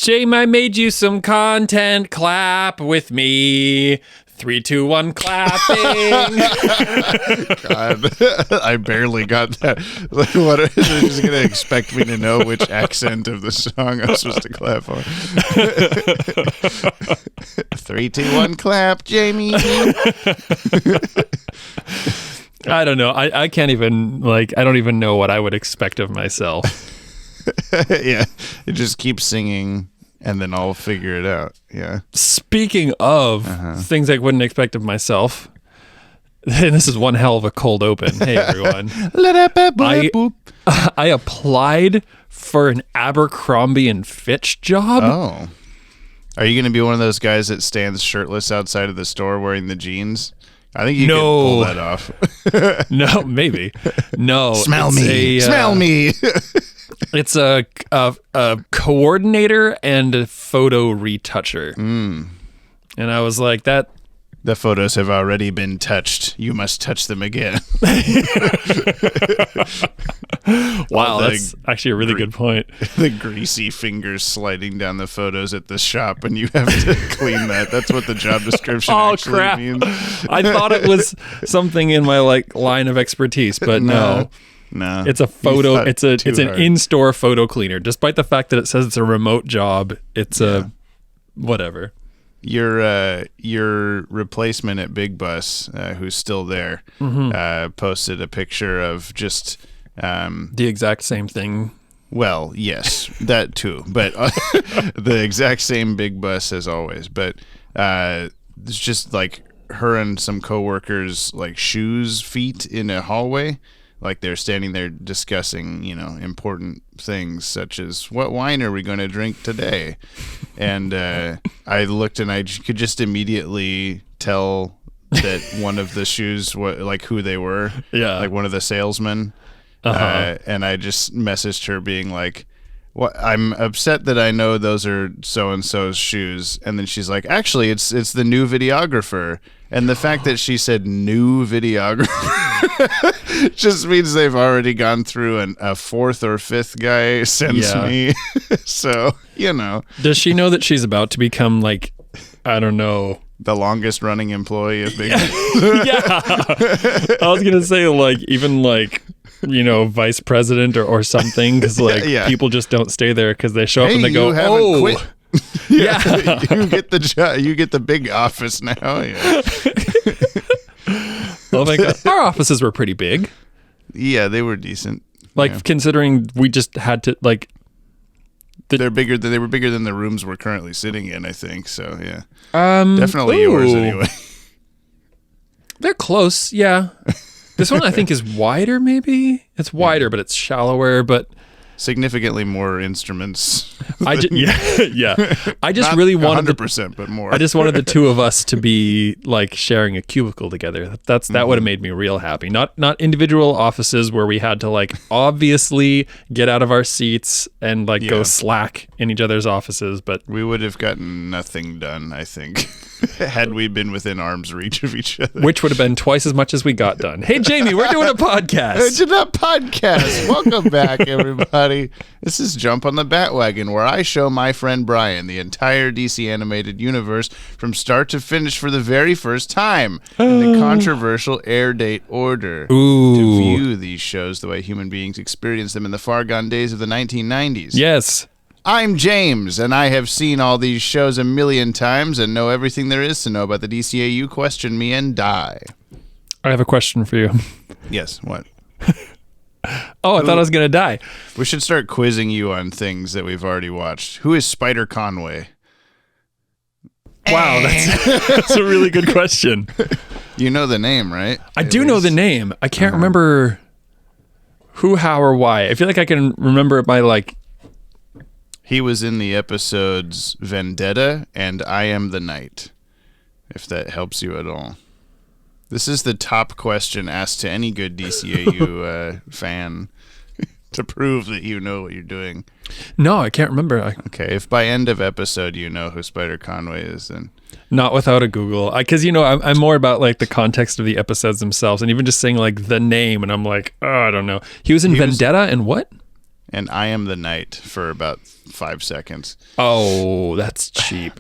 Shame I made you some content. Clap with me. 3, 2, 1, clapping. God, I barely got that. Like, what are they just going to expect me to know which accent of the song I'm supposed to clap on? 3, 2, 1, clap, Jamie. I don't know. I can't even, like, I don't even know what I would expect of myself. Yeah, you just keep singing. And then I'll figure it out. Yeah. Speaking of things I wouldn't expect of myself, and this is one hell of a cold open. Hey, everyone. I applied for an Abercrombie & Fitch job. Oh. Are you going to be one of those guys that stands shirtless outside of the store wearing the jeans? I think you can pull that off. No, maybe. No. Smell me. Smell me. It's a coordinator and a photo retoucher. And I was like, that... The photos have already been touched. You must touch them again. Wow, that's actually a really good point. The greasy fingers sliding down the photos at the shop, and you have to clean that. That's what the job description actually means. I thought it was something in my line of expertise, but no. No, it's a photo. It's an in-store photo cleaner. Despite the fact that it says it's a remote job, it's a whatever. Your replacement at Big Bus, who's still there, posted a picture of just the exact same thing. Well, yes, that too, but the exact same Big Bus as always. But it's just like her and some coworkers, like feet in a hallway. Like they're standing there discussing, important things such as what wine are we going to drink today? And I looked and I could just immediately tell that one of the shoes, like who they were. Yeah. Like one of the salesmen. And I just messaged her being like, I'm upset that I know those are so-and-so's shoes. And then she's like, actually, it's the new videographer. And the fact that she said new videographer just means they've already gone through a fourth or fifth guy since me. So, Does she know that she's about to become, like, I don't know, the longest running employee of Big Yeah. I was going to say, like, even, like, vice president or something, because, like, people just don't stay there because they show up and they go, quit. Yeah, you get the job. You get the big office now. Yeah. Oh my God, our offices were pretty big. Yeah, they were decent. Like considering we just had to like. They're bigger. They were bigger than the rooms we're currently sitting in. I think so. Yeah. Definitely yours anyway. They're close. Yeah. This one I think is wider. Maybe it's wider, but it's shallower. But. Significantly more instruments. I just Not really wanted 100%, but more. I just wanted the two of us to be like sharing a cubicle together. That would have made me real happy. Not individual offices where we had to like obviously get out of our seats and like go slack in each other's offices. But we would have gotten nothing done, I think, had we been within arm's reach of each other. Which would have been twice as much as we got done. Hey, Jamie, we're doing a podcast. It's a podcast. Welcome back, everybody. This is Jump on the Bat-Wagon, where I show my friend Brian the entire DC animated universe from start to finish for the very first time in the controversial airdate order. Ooh. To view these shows the way human beings experienced them in the far gone days of the 1990s. Yes. I'm James, and I have seen all these shows a million times and know everything there is to know about the DCAU. Question me and die. I have a question for you. Yes, what? Oh, I thought I was going to die. We should start quizzing you on things that we've already watched. Who is Spider Conway? Wow, that's a really good question. You know the name, right? I do know the name. I can't remember who, how, or why. I feel like I can remember it by like... He was in the episodes Vendetta and I Am the Night, if that helps you at all. This is the top question asked to any good DCAU fan to prove that you know what you're doing. No, I can't remember. Okay, if by end of episode you know who Spider Conway is, then... Not without a Google. Because, I'm more about, like, the context of the episodes themselves, and even just saying, like, the name, and I'm like, oh, I don't know. He was in Vendetta and what? and I Am the Night for about 5 seconds. Oh, that's cheap.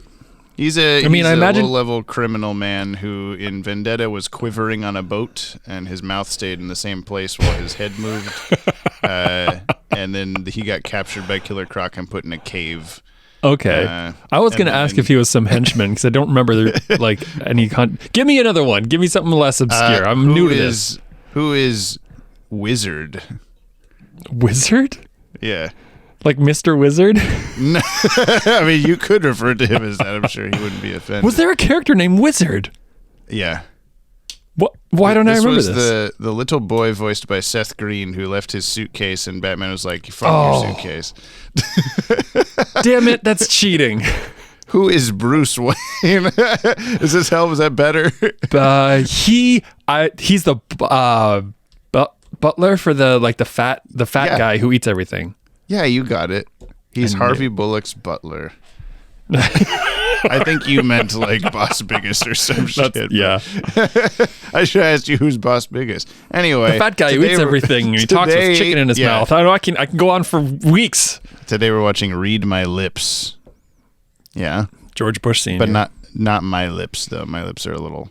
He's a low-level criminal man who in Vendetta was quivering on a boat, and his mouth stayed in the same place while his head moved. And then he got captured by Killer Croc and put in a cave. Okay. I was going to ask if he was some henchman, because I don't remember any... Give me another one. Give me something less obscure. I'm new to this. Who is Wizard? Wizard? Yeah. Like Mr. Wizard? No. I mean, you could refer to him as that. I'm sure he wouldn't be offended. Was there a character named Wizard? Yeah. What? Why don't I remember this? This was the little boy voiced by Seth Green who left his suitcase, and Batman was like, "You found your suitcase." Damn it, that's cheating. Who is Bruce Wayne? Is this help? Is that better? He's the butler for the fat guy who eats everything. Yeah, you got it. He's Harvey Bullock's butler. I think you meant like Boss Biggest or some shit. Yeah. I should have asked you who's Boss Biggest. Anyway, the fat guy who eats everything. And he talks with chicken in his mouth. I can go on for weeks. Today we're watching Read My Lips. Yeah. George Bush Sr. But not my lips though. My lips are a little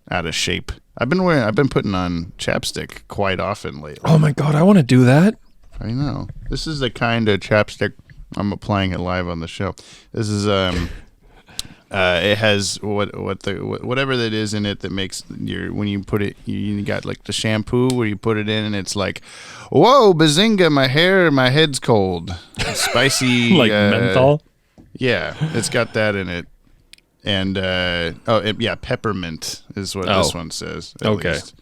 out of shape. I've been putting on chapstick quite often lately. Oh my god, I want to do that. I know. This is the kind of chapstick I'm applying it live on the show. This is it has whatever that is in it that makes when you put it, you got like the shampoo where you put it in and it's like, whoa, bazinga, my head's cold. It's spicy. Like menthol? Yeah, it's got that in it. And peppermint is what this one says. At least.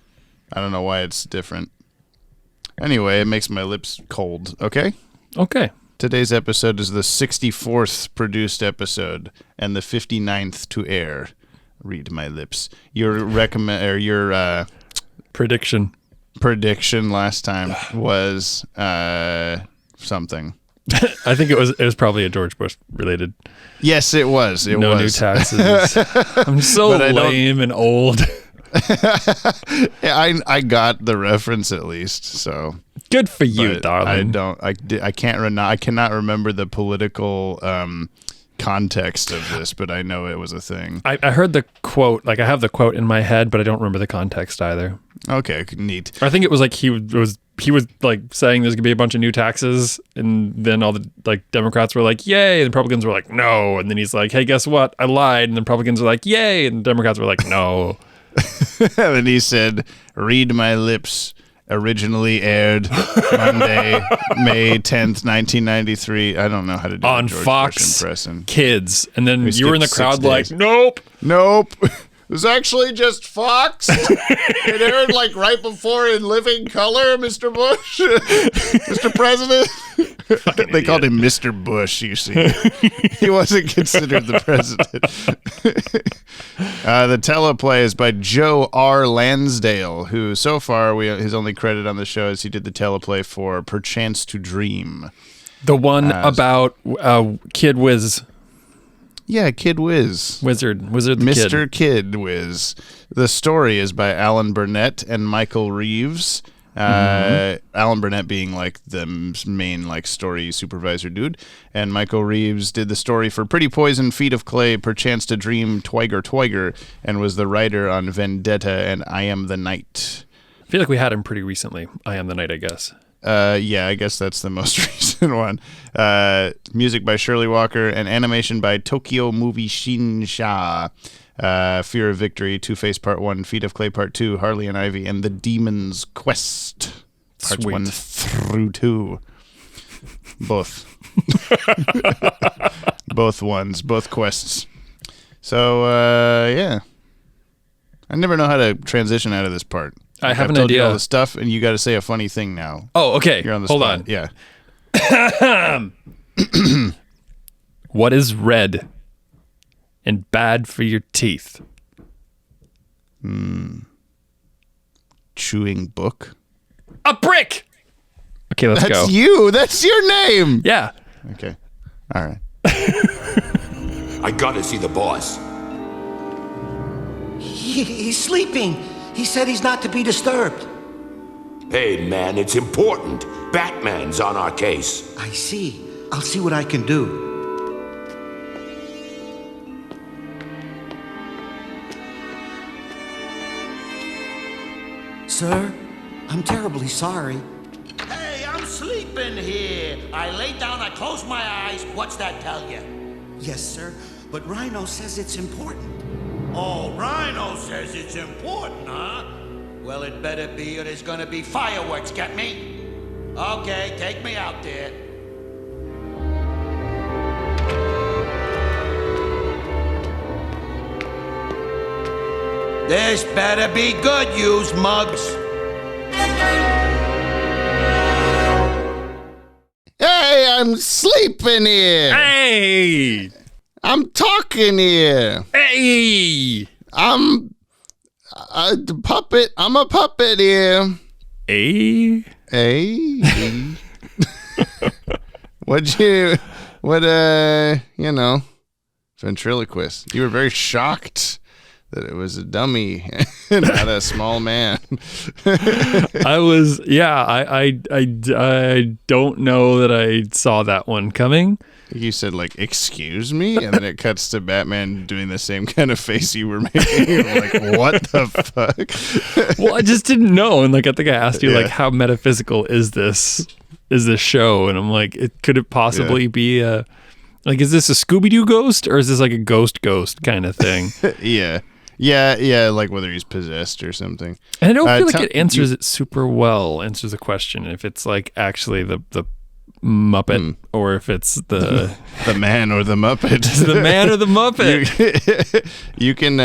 I don't know why it's different. Anyway, it makes my lips cold. Okay? Okay. Today's episode is the 64th produced episode and the 59th to air. Read My Lips. Your prediction last time was something. I think it was probably a George Bush related. Yes, it was. No new taxes. I'm so lame and old. I got the reference at least, so good for you, darling. I cannot remember the political context of this, but I know it was a thing. I heard the quote, like I have the quote in my head, but I don't remember the context either. Okay, neat. I think it was like he was like saying there's gonna be a bunch of new taxes, and then all the like Democrats were like, yay, and the Republicans were like, no, and then he's like, hey, guess what? I lied, and the Republicans were like, yay, and the Democrats were like, no. And then he said, Read My Lips, originally aired Monday, May 10th, 1993. I don't know how to do on George Fox Bush Kids. And then you were in the crowd like, nope. It was actually just Fox. It aired like right before in living color, Mr. Bush. Mr. President. They called him Mr. Bush, you see. He wasn't considered the president. The teleplay is by Joe R. Lansdale, who so far his only credit on the show is he did the teleplay for Perchance to Dream. The one about Kid Wiz. Yeah, Kid Wiz. Wizard the Mr. Kid Wiz. The story is by Alan Burnett and Michael Reeves. Alan Burnett being like the main like story supervisor dude, and Michael Reeves did the story for Pretty Poison, Feet of Clay, Perchance to Dream, Twiger, and was the writer on Vendetta and I Am the Night. I feel like we had him pretty recently. I Am the Night, I guess. Yeah, I guess that's the most recent one. Music by Shirley Walker and animation by Tokyo Movie Shinsha. Fear of Victory, Two-Face Part 1, Feet of Clay Part 2, Harley and Ivy, and The Demon's Quest Parts 1 through 2. Both. Both quests. So, yeah. I never know how to transition out of this part. I have I've an told idea. You all the stuff, and you got to say a funny thing now. Oh, okay. You're on the Hold spot. on. Yeah. What is red and bad for your teeth? Chewing book. A brick. Okay, let's go. That's you. That's your name. Yeah. Okay. All right. I gotta see the boss. He's sleeping. He said he's not to be disturbed. Hey, man, it's important. Batman's on our case. I see. I'll see what I can do. Sir, I'm terribly sorry. Hey, I'm sleeping here. I lay down, I close my eyes. What's that tell you? Yes, sir, but Rhino says it's important. Oh, Rhino says it's important, huh? Well, it better be or there's gonna be fireworks, get me? Okay, take me out there. This better be good, yous mugs. Hey, I'm sleeping here. Hey! I'm talking here. Hey! I'm a puppet. I'm a puppet here. Hey? Hey. Ventriloquist. You were very shocked that it was a dummy, not a small man. I was, yeah, I don't know that I saw that one coming. You said, like, excuse me? And then it cuts to Batman doing the same kind of face you were making. You're like, what the fuck? Well, I just didn't know. And, like, I think I asked you, Yeah. like, how metaphysical is this show? And I'm like, could it possibly be like, is this a Scooby-Doo ghost or is this like a ghost kind of thing? Yeah, like whether he's possessed or something. And I don't feel like it answers it super well, answers the question if it's like actually the Muppet or if it's the man or the Muppet. the man or the Muppet. You can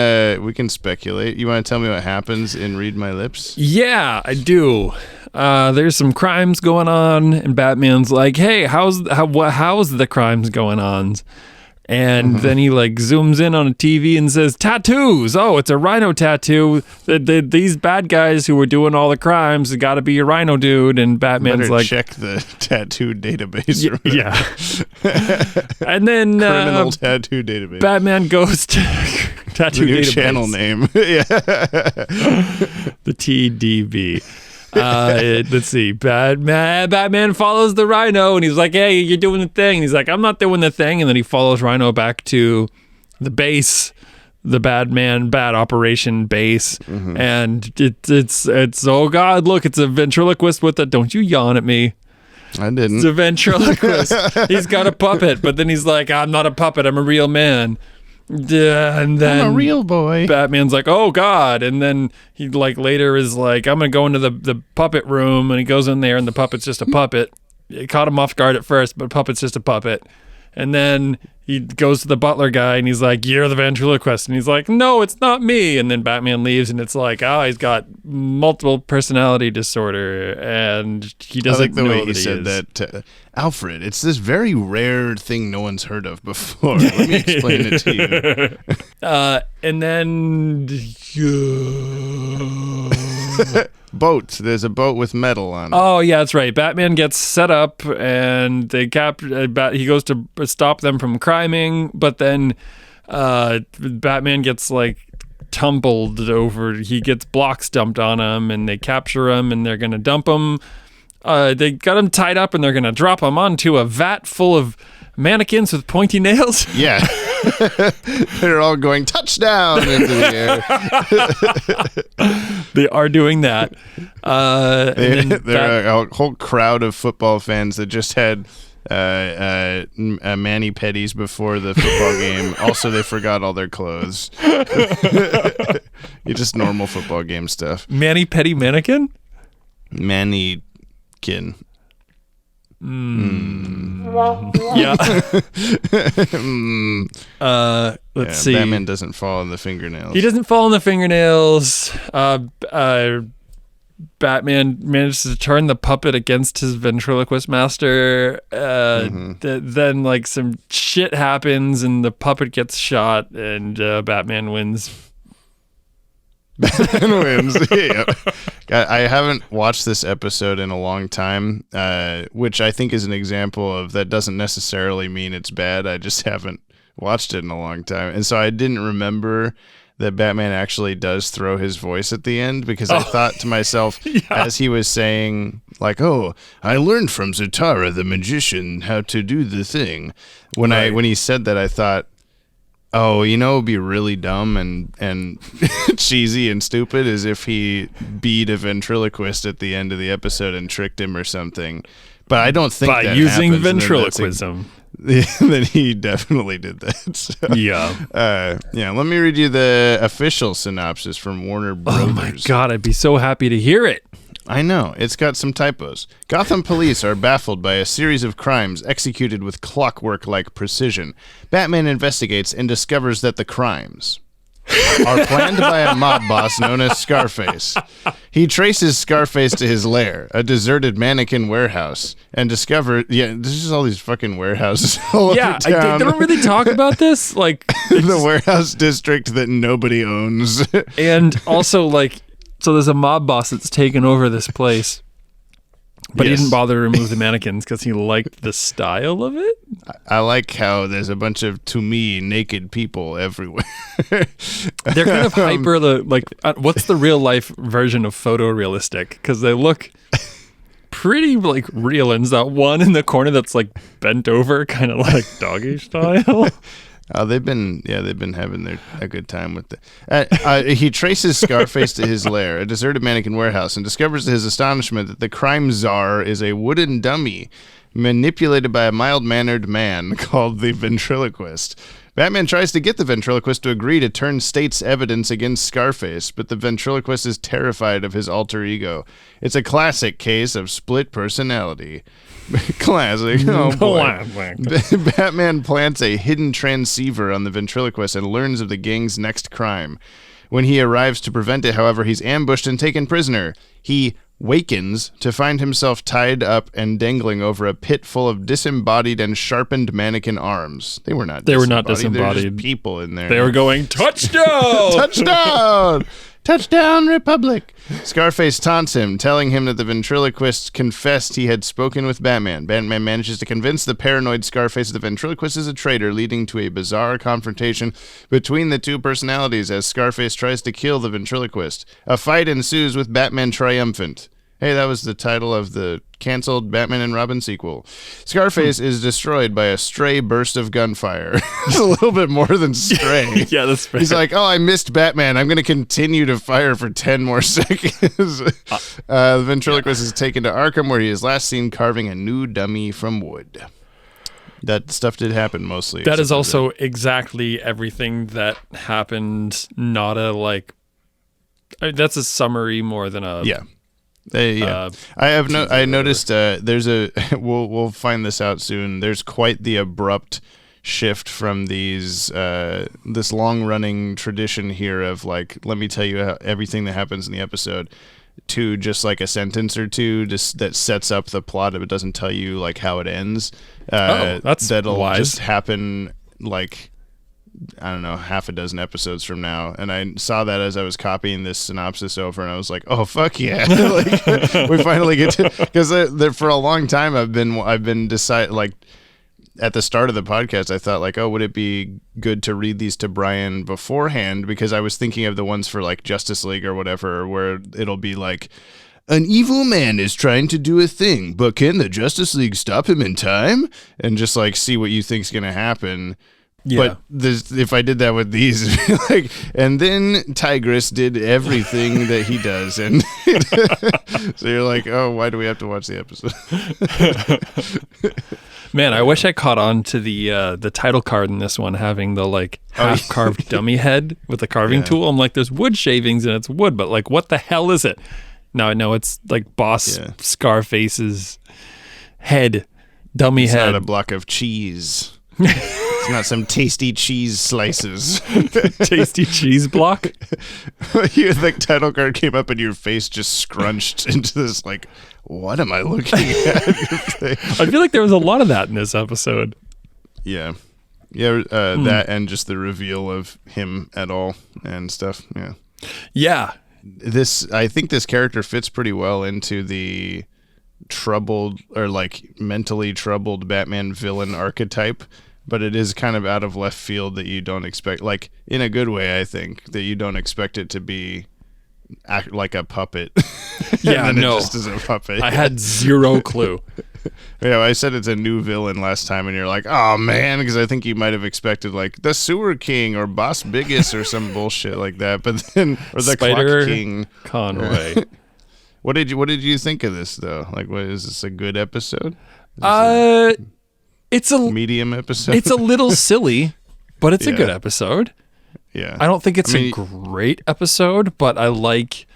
we can speculate. You want to tell me what happens in Read My Lips? Yeah, I do. There's some crimes going on, and Batman's like, "Hey, how's the crimes going on?" And then he like zooms in on a TV and says, "Tattoos! Oh, it's a rhino tattoo. These bad guys who were doing all the crimes have got to be a rhino dude." And Batman's Better like, check the tattoo database. Yeah. And then Criminal tattoo database. Batman goes to tattoo New database. channel name. Yeah. The TDB. Let's see. Batman follows the Rhino and he's like, "Hey, you're doing the thing." And he's like, "I'm not doing the thing." And then he follows Rhino back to the base, the Bat Operation base. And it's oh God, look, it's a ventriloquist with a, don't you yawn at me. I didn't. It's a ventriloquist. He's got a puppet, but then he's like, "I'm not a puppet, I'm a real man." And then I'm a real boy. Batman's like, "Oh God!" And then he like later is like, "I'm gonna go into the puppet room," and he goes in there, and the puppet's just a puppet. It caught him off guard at first, but puppet's just a puppet. And then he goes to the butler guy, and he's like, "You're the ventriloquist," and he's like, "No, it's not me." And then Batman leaves, and it's like, he's got multiple personality disorder, and he I doesn't like the know way that he said that. Alfred, it's this very rare thing no one's heard of before. Let me explain it to you. And then Boats. There's a boat with metal on it. oh yeah, that's right. Batman gets set up, and they he goes to stop them from criming, but then Batman gets like tumbled over. He gets blocks dumped on him, and they capture him, and they're gonna dump him. They got him tied up, and they're gonna drop him onto a vat full of mannequins with pointy nails. Yeah. They're all going touchdown into the air. They are doing that. There are a whole crowd of football fans that just had mani pedis before the football game. Also, they forgot all their clothes. Just normal football game stuff. Manny Petty Mannequin? Mannequin. Yeah. Let's see. Batman doesn't fall in the fingernails. He doesn't fall in the fingernails. Batman manages to turn the puppet against his ventriloquist master. Then, like, some shit happens, and the puppet gets shot, and Batman wins. Wins. Yeah. I haven't watched this episode in a long time, which I think is an example of that doesn't necessarily mean it's bad. I just haven't watched it in a long time. And so I didn't remember that Batman actually does throw his voice at the end, because I thought to myself as he was saying, like, oh, I learned from Zatara the magician how to do the thing. When he said that, I thought, oh, you know, it would be really dumb and cheesy and stupid is if he beat a ventriloquist at the end of the episode and tricked him or something. But I don't think by that using happens, ventriloquism. then he definitely did that. So, let me read you the official synopsis from Warner Brothers. Oh my God, I'd be so happy to hear it. I know, it's got some typos. Gotham police are baffled by a series of crimes executed with clockwork-like precision. Batman investigates and discovers that the crimes are planned by a mob boss known as Scarface. He traces Scarface to his lair, a deserted mannequin warehouse, and discovers... Yeah, there's just all these fucking warehouses all over town. They don't really talk about this. Like the warehouse district that nobody owns. And also, like... So there's a mob boss that's taken over this place, but he didn't bother to remove the mannequins because he liked the style of it. I like how there's a bunch of, to me, naked people everywhere. They're kind of hyper, what's the real life version of photorealistic? Because they look pretty like real, and there's that one in the corner that's like bent over, kind of like doggy style. Oh, they've been having a good time with it. He traces Scarface to his lair, a deserted mannequin warehouse, and discovers to his astonishment that the crime czar is a wooden dummy manipulated by a mild-mannered man called the ventriloquist. Batman tries to get the ventriloquist to agree to turn state's evidence against Scarface, but the ventriloquist is terrified of his alter ego. It's a classic case of split personality. Classic. Oh boy. Batman plants a hidden transceiver on the ventriloquist and learns of the gang's next crime. When he arrives to prevent it, however, he's ambushed and taken prisoner. He wakens to find himself tied up and dangling over a pit full of disembodied and sharpened mannequin arms. They were not disembodied. They were just people in there. They were going, touchdown! Touchdown! Touchdown, Republic! Scarface taunts him, telling him that the ventriloquist confessed he had spoken with Batman. Batman manages to convince the paranoid Scarface that the ventriloquist is a traitor, leading to a bizarre confrontation between the two personalities as Scarface tries to kill the ventriloquist. A fight ensues with Batman triumphant. Hey, that was the title of the canceled Batman and Robin sequel. Scarface is destroyed by a stray burst of gunfire. It's a little bit more than stray. Yeah, that's fair. He's like, oh, I missed Batman. I'm going to continue to fire for 10 more seconds. The ventriloquist is taken to Arkham, where he is last seen carving a new dummy from wood. That stuff did happen mostly. That is also exactly everything that happened. Not a, like... that's a summary more than a... Yeah. I noticed there's a we'll find this out soon. There's quite the abrupt shift from this long running tradition here of like, let me tell you everything that happens in the episode, to just like a sentence or two just that sets up the plot but doesn't tell you like how it ends. That'll wise. Just happen like, I don't know, half a dozen episodes from now. And I saw that as I was copying this synopsis over, and I was like, oh, fuck yeah. Like, we finally get to, because for a long time I've been deciding, like, at the start of the podcast, I thought like, oh, would it be good to read these to Brian beforehand? Because I was thinking of the ones for like Justice League or whatever, where it'll be like, an evil man is trying to do a thing, but can the Justice League stop him in time? And just like see what you think's going to happen. Yeah. But if I did that with these, like, and then Tigress did everything that he does, and so you're like, oh, why do we have to watch the episode? Man, I wish I caught on to the title card in this one having the like half carved dummy head with the carving tool. I'm like, there's wood shavings and it's wood, but like, what the hell is it? Now I know it's like Boss Scarface's head, dummy head. It's not a block of cheese. It's not some tasty cheese slices. Tasty cheese block? The title card came up and your face just scrunched into this, like, what am I looking at? I feel like there was a lot of that in this episode. Yeah. Yeah, that and just the reveal of him at all and stuff. Yeah. Yeah. I think this character fits pretty well into the troubled or like mentally troubled Batman villain archetype but it is kind of out of left field that you don't expect, like in a good way, I think, that you don't expect it to be act like a puppet. Yeah, and then no. it just is a puppet. I had zero clue. Yeah, I said it's a new villain last time, and you're like, oh man, because I think you might have expected like the Sewer King or Boss Biggest or some bullshit like that, but then or the Spider Clock King. Conroy. What did you think of this though? Like, what is this, a good episode? It's a Medium episode. It's a little silly, but it's a Yeah. good episode. Yeah, I don't think it's a great episode, but I like,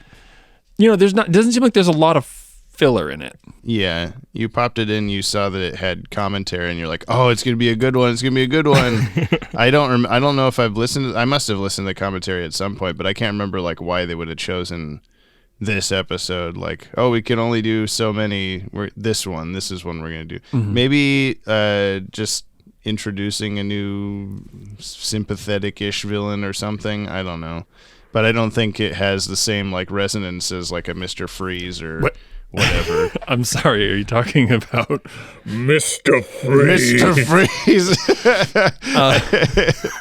it doesn't seem like there's a lot of filler in it. Yeah, you popped it in, you saw that it had commentary, and you're like, oh, it's gonna be a good one. It's gonna be a good one. I don't know if I've listened. I must have listened to the commentary at some point, but I can't remember like why they would have chosen this episode. Like, oh, we can only do so many. This is one we're gonna do. Mm-hmm. Maybe just introducing a new sympathetic-ish villain or something. I don't know, but I don't think it has the same like resonance as like a Mr. Freeze or whatever. I'm sorry, are you talking about Mr. Freeze? Mr. Freeze.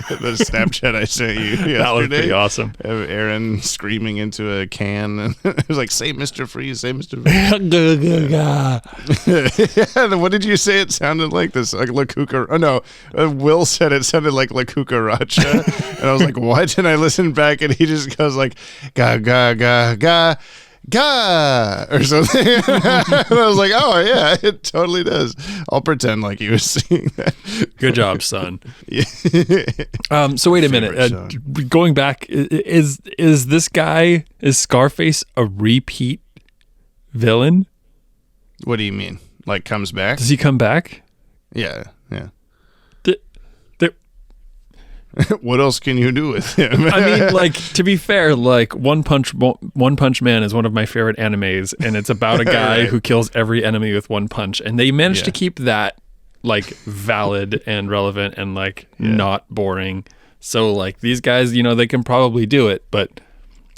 The Snapchat I sent you yesterday. That was pretty awesome. Of Aaron screaming into a can. And it was like, say Mr. Freeze, say Mr. Freeze. Yeah, what did you say it sounded like? This like La Cucaracha. Oh no, Will said it sounded like La Cucaracha. And I was like, what? And I listened back and he just goes like, ga, ga, ga, ga. Gah! Or something. And I was like, oh yeah, it totally does. I'll pretend like he was singing that. Good job, son. Yeah. So wait a minute. Going back, is this guy, is Scarface a repeat villain? What do you mean? Like comes back? Does he come back? Yeah. The- What else can you do with him? I mean, like, to be fair, like One Punch Man is one of my favorite animes, and it's about a guy Right. who kills every enemy with one punch, and they managed to keep that like valid and relevant and like not boring. So like these guys, they can probably do it, but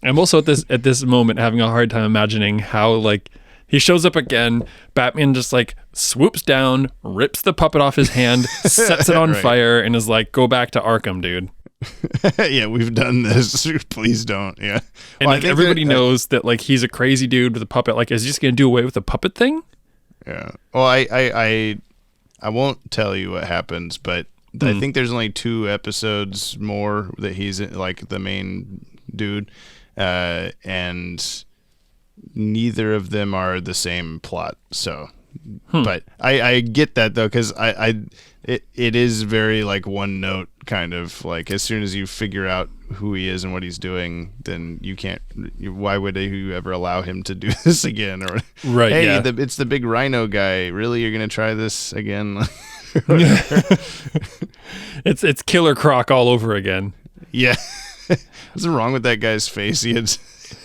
I'm also at this moment having a hard time imagining how like he shows up again, Batman just like swoops down, rips the puppet off his hand, sets it on Right. fire, and is like, go back to Arkham, dude. Yeah, we've done this. Please don't. Yeah. And Well, I like think everybody that- knows that like he's a crazy dude with a puppet. Like, is he just gonna do away with the puppet thing? Yeah. Well, I won't tell you what happens, but I think there's only 2 episodes more that he's like the main dude, and neither of them are the same plot. So, but I get that though, because it is very like one note kind of like, as soon as you figure out who he is and what he's doing, then you can't. Why would you ever allow him to do this again? Or Right, hey, yeah. it's the big rhino guy. Really, you're gonna try this again? It's Killer Croc all over again. Yeah. What's wrong with that guy's face? He had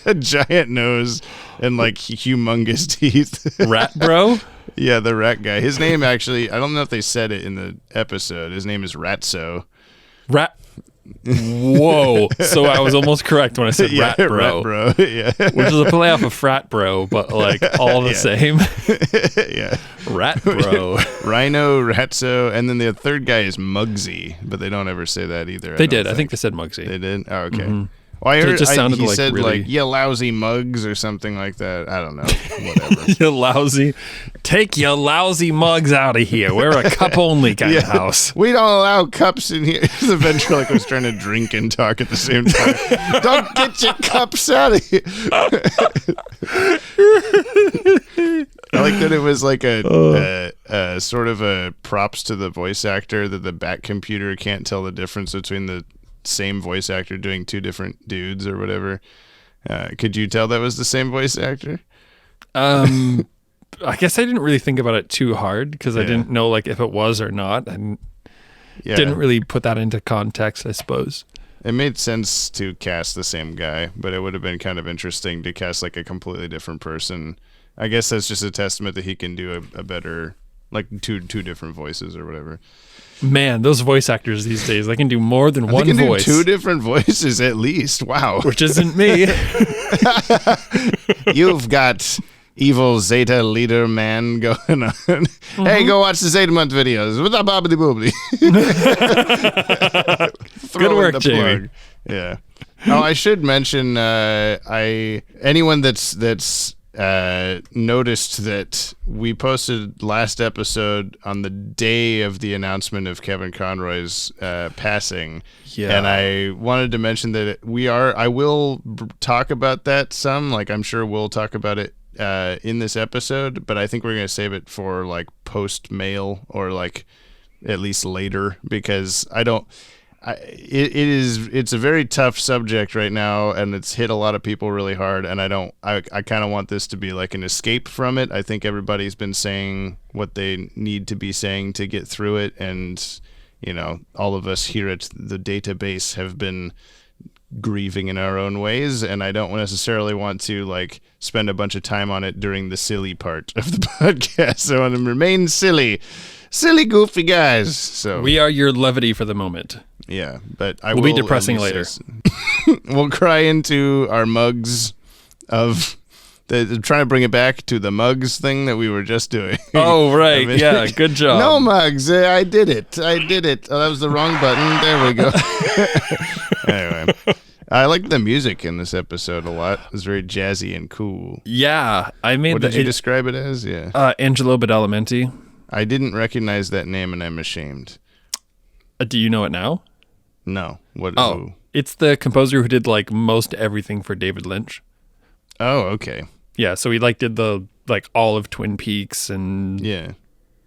a giant nose and like humongous teeth. Rat bro? Yeah, the rat guy. His name actually, I don't know if they said it in the episode. His name is Ratso. Rat. Whoa. So I was almost correct when I said Yeah, rat bro. Rat bro. Yeah. Which is a play off of frat bro, but like all the Yeah. same. Yeah. Rat bro. Rhino, Ratso, and then the third guy is Muggsy, but they don't ever say that either. They did. I think they said Muggsy. They did? Oh, okay. Well, I So it heard just sounded he like said really- like, "You lousy mugs" or something like that. I don't know. Whatever. You lousy. Take your lousy mugs out of here. We're a cup only kind of house. We don't allow cups in here. The ventriloquist was trying to drink and talk at the same time. Don't get your cups out of here. I like that it was like a sort of a props to the voice actor that the Bat computer can't tell the difference between the same voice actor doing 2 different dudes or whatever. Could you tell that was the same voice actor? I guess I didn't really think about it too hard because I didn't know like if it was or not. I didn't really put that into context, I suppose. It made sense to cast the same guy, but it would have been kind of interesting to cast like a completely different person. I guess that's just a testament that he can do a better, like two different voices or whatever. Man, those voice actors these days, they can do more than one They can voice. do 2 different voices at least. Wow. Which isn't me. You've got evil Zeta leader man going on. Hey, go watch the Zeta month videos with a bobbity boobly. Good work, Jamie. Yeah. Oh, I should mention, anyone that's noticed that we posted last episode on the day of the announcement of Kevin Conroy's passing. Yeah. And I wanted to mention that I will talk about that some, like I'm sure we'll talk about it in this episode, but I think we're going to save it for like post mail or like at least later, because it's a very tough subject right now, and it's hit a lot of people really hard, and I kind of want this to be like an escape from it. I think everybody's been saying what they need to be saying to get through it, and all of us here at the database have been grieving in our own ways, and I don't necessarily want to like spend a bunch of time on it during the silly part of the podcast. So I want to remain silly, goofy guys. So we are your levity for the moment. Yeah, but we'll be depressing later. We'll cry into our mugs of trying to bring it back to the mugs thing that we were just doing. Oh, right. Yeah, good job. No mugs. I did it. Oh, that was the wrong button. There we go. Anyway, I liked the music in this episode a lot. It was very jazzy and cool. Yeah, I made. What did you describe it as? Yeah, Angelo Badalamenti. I didn't recognize that name, and I'm ashamed. Do you know it now? No. What? Oh, who? It's the composer who did like most everything for David Lynch. Oh, okay. Yeah, so he like did the like all of Twin Peaks and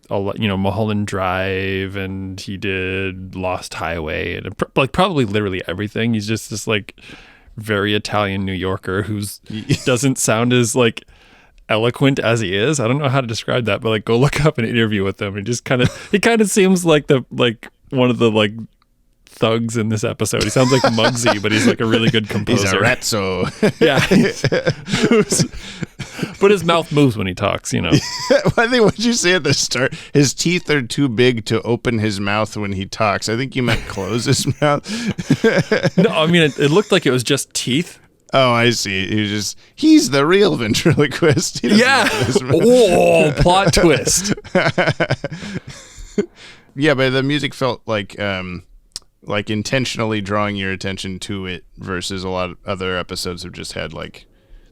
all Mulholland Drive, and he did Lost Highway, and like probably literally everything. He's just this like very Italian New Yorker who's doesn't sound as like eloquent as he is. I don't know how to describe that, but like go look up an interview with him. He kind of seems like one of the like thugs in this episode. He sounds like Muggsy, but he's like a really good composer. He's a ratso. Yeah. But his mouth moves when he talks, I think what you say at the start, his teeth are too big to open his mouth when he talks. I think you meant close his mouth. No, I mean, it looked like it was just teeth. Oh, I see. He's the real ventriloquist. Yeah. Oh, plot twist. Yeah, but the music felt like intentionally drawing your attention to it versus a lot of other episodes have just had like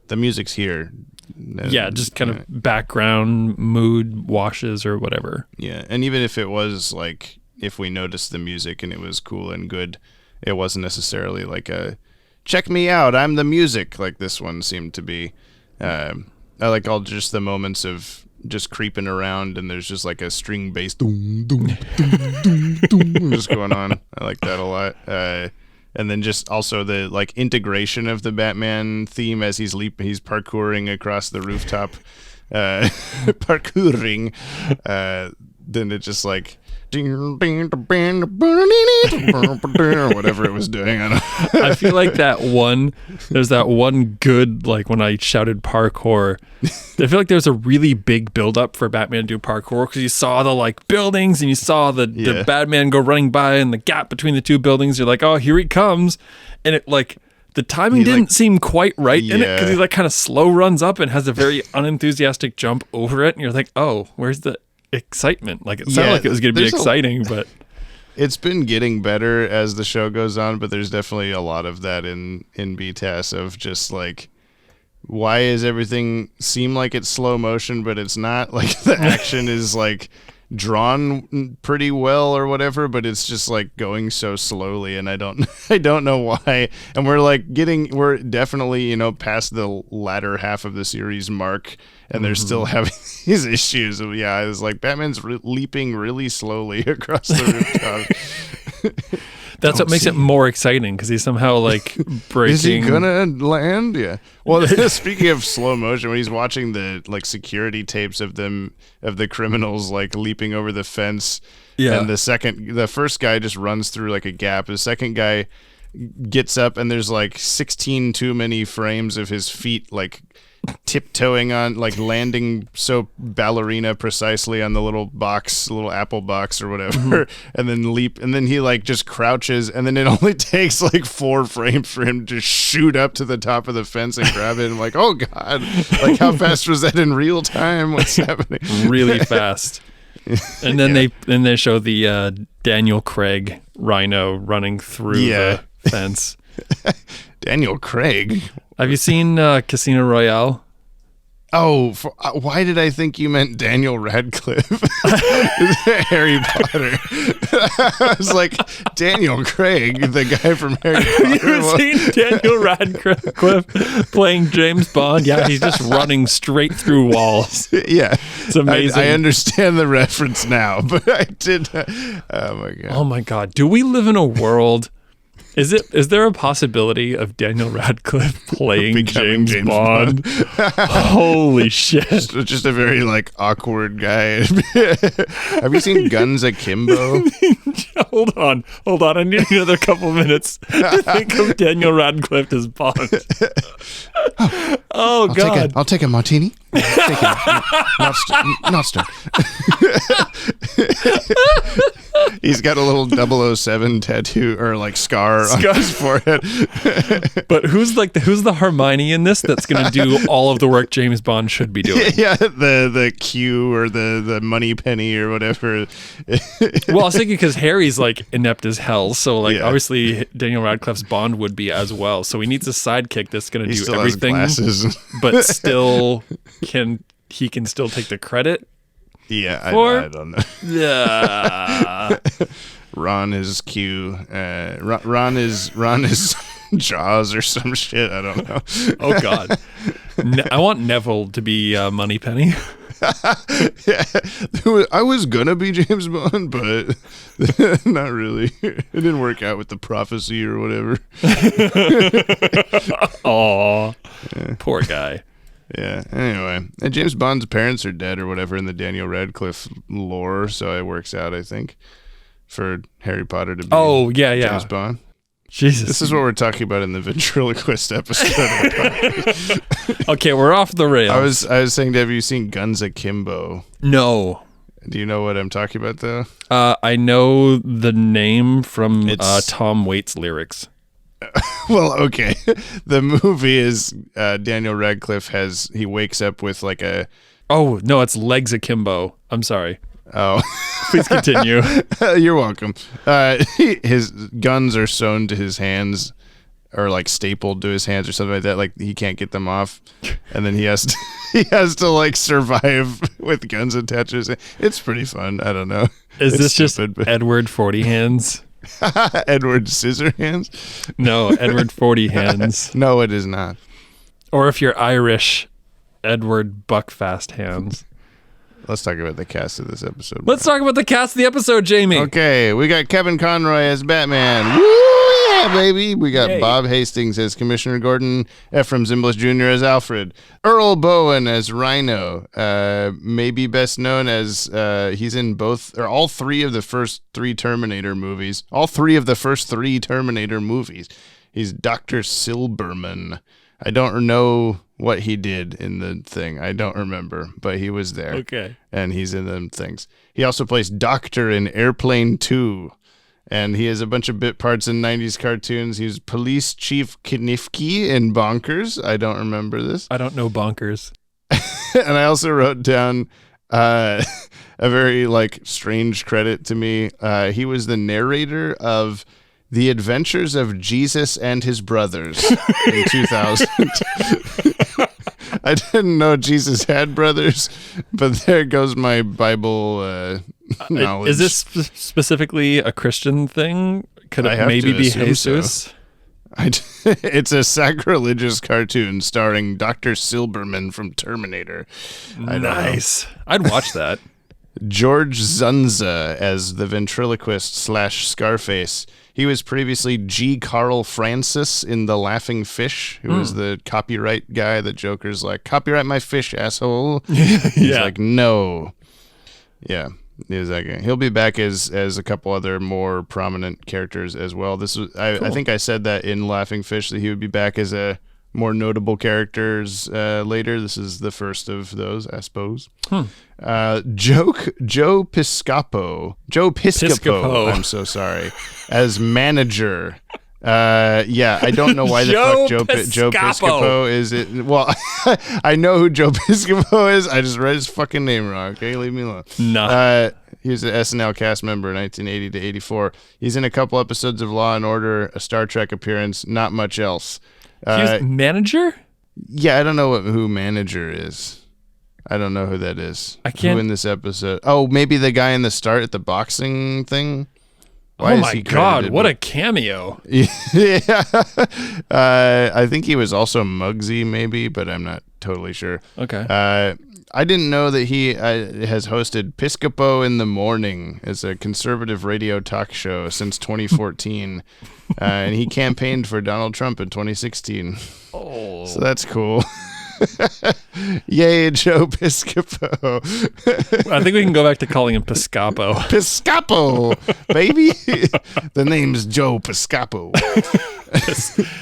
the music's here. Yeah, just kind of background mood washes or whatever. Yeah, and even if it was like, if we noticed the music and it was cool and good, it wasn't necessarily like a check me out, I'm the music, like this one seemed to be. I like all just the moments of just creeping around, and there's just like a string bass doom, doom, doom, doom, doom, just going on. I like that a lot. And then just also the like integration of the Batman theme as he's parkouring across the rooftop, parkouring. Then it just like or whatever it was doing. I feel like there's that one good, like when I shouted parkour, I feel like there's a really big build up for Batman to do parkour, because you saw the like buildings and you saw the Batman go running by and the gap between the two buildings. You're like, oh, here he comes. And it like, the timing didn't seem quite right in it, because he like kind of slow runs up and has a very unenthusiastic jump over it. And you're like, oh, where's the excitement? Like it sounded like it was going to be exciting, but it's been getting better as the show goes on, but there's definitely a lot of that in BTAS of just like, why is everything seem like it's slow motion, but it's not? Like the action is like drawn pretty well or whatever, but it's just like going so slowly, and I don't know why. And we're definitely past the latter half of the series mark, and they're still having these issues. Yeah, I was like, Batman's leaping really slowly across the rooftop. That's what makes it more exciting, because he's somehow like breaking. Is he gonna land? Yeah. Well, speaking of slow motion, when he's watching the like security tapes of the criminals like leaping over the fence, and the first guy just runs through like a gap. The second guy gets up, and there's like 16 too many frames of his feet like tiptoeing on, like landing so ballerina precisely on the little apple box or whatever, and then he like just crouches, and then it only takes like 4 frames for him to shoot up to the top of the fence and grab it. I'm like, oh god, like how fast was that in real time? What's happening? Really fast. And then they show the Daniel Craig rhino running through the fence. Daniel Craig. Have you seen Casino Royale? Oh, why did I think you meant Daniel Radcliffe? Harry Potter. I was like, Daniel Craig, the guy from Harry Potter. Have you seen Daniel Radcliffe playing James Bond? Yeah, he's just running straight through walls. Yeah. It's amazing. I understand the reference now, but I did. Oh, my God. Oh, my God. Do we live in a world... Is there a possibility of Daniel Radcliffe playing James Bond? Holy shit. Just a very like awkward guy. Have you seen Guns Akimbo? Hold on. I need another couple minutes to think of Daniel Radcliffe as Bond. Oh, God. I'll take a martini. Not stir. He's got a little 007 tattoo or like scar on his forehead. But who's the Hermione in this that's going to do all of the work James Bond should be doing? Yeah, the Q or the money penny or whatever. Well, I was thinking because Harry's like inept as hell, so like obviously Daniel Radcliffe's Bond would be as well. So he needs a sidekick that's going to do everything, but still can still take the credit. Yeah, I don't know. Yeah. Ron is Q. Ron is Jaws or some shit. I don't know. Oh God. I want Neville to be Moneypenny. Yeah, I was gonna be James Bond, but not really. It didn't work out with the prophecy or whatever. Aw, poor guy. Yeah. Anyway, and James Bond's parents are dead or whatever in the Daniel Radcliffe lore, so it works out, I think, for Harry Potter to be James Bond. Jesus. This is what we're talking about in the ventriloquist episode. Okay, we're off the rails. I was saying, have you seen Guns Akimbo? No. Do you know what I'm talking about, though? I know the name from Tom Waits lyrics. Well, okay. The movie is Daniel Radcliffe he wakes up with like a... Oh, no, it's Legs Akimbo. I'm sorry. Oh. Please continue. You're welcome. His guns are sewn to his hands or like stapled to his hands or something like that. Like he can't get them off. And then he has to like survive with guns attached to his hand. It's pretty fun. I don't know. Is this stupid, just Edward 40 Hands? Edward Scissorhands? No, Edward 40 Hands. No, it is not. Or if you're Irish, Edward Buckfast Hands. Let's talk about the cast of this episode. Let's talk about the cast of the episode, Jamie. Okay, we got Kevin Conroy as Batman. Woo, yeah, baby. We got Bob Hastings as Commissioner Gordon, Ephraim Zimbalist Jr. as Alfred, Earl Bowen as Rhino, maybe best known as he's in all three of the first three Terminator movies. All three of the first three Terminator movies. He's Dr. Silberman. I don't know what he did in the thing. I don't remember, but he was there. Okay. And he's in them things. He also plays Doctor in Airplane 2. And he has a bunch of bit parts in 90s cartoons. He's Police Chief Knifke in Bonkers. I don't remember this. I don't know Bonkers. And I also wrote down a very strange credit to me. He was the narrator of The Adventures of Jesus and His Brothers in 2000. I didn't know Jesus had brothers, but there goes my Bible knowledge. Is this specifically a Christian thing? Could it maybe be Jesus? So. It's a sacrilegious cartoon starring Dr. Silberman from Terminator. Nice. I'd watch that. George Zunza as the ventriloquist / Scarface. He was previously G. Carl Francis in The Laughing Fish, who was the copyright guy. The Joker's like, copyright my fish, asshole. He's like, no. Yeah, he's that guy. He'll be back as a couple other more prominent characters as well. This was I think I said that in Laughing Fish that he would be back as a more notable characters later. This is the first of those, I suppose. Joe Piscopo. I'm so sorry. As manager. I don't know why the fuck Joe Piscopo is it. Well, I know who Joe Piscopo is. I just read his fucking name wrong. Okay, leave me alone. No. He was an SNL cast member 1980 to 84. He's in a couple episodes of Law and Order, a Star Trek appearance, not much else. He was manager? Yeah, I don't know who manager is. I don't know who that is. I can't. Who in this episode? Oh, maybe the guy in the start at the boxing thing? Oh my God, what a cameo. Yeah. I think he was also Muggsy maybe, but I'm not totally sure. Okay. I didn't know that he has hosted Piscopo in the Morning as a conservative radio talk show since 2014. And he campaigned for Donald Trump in 2016. Oh. So that's cool. Yay, Joe Piscopo. I think we can go back to calling him Piscopo. Piscopo, baby. The name's Joe Piscopo.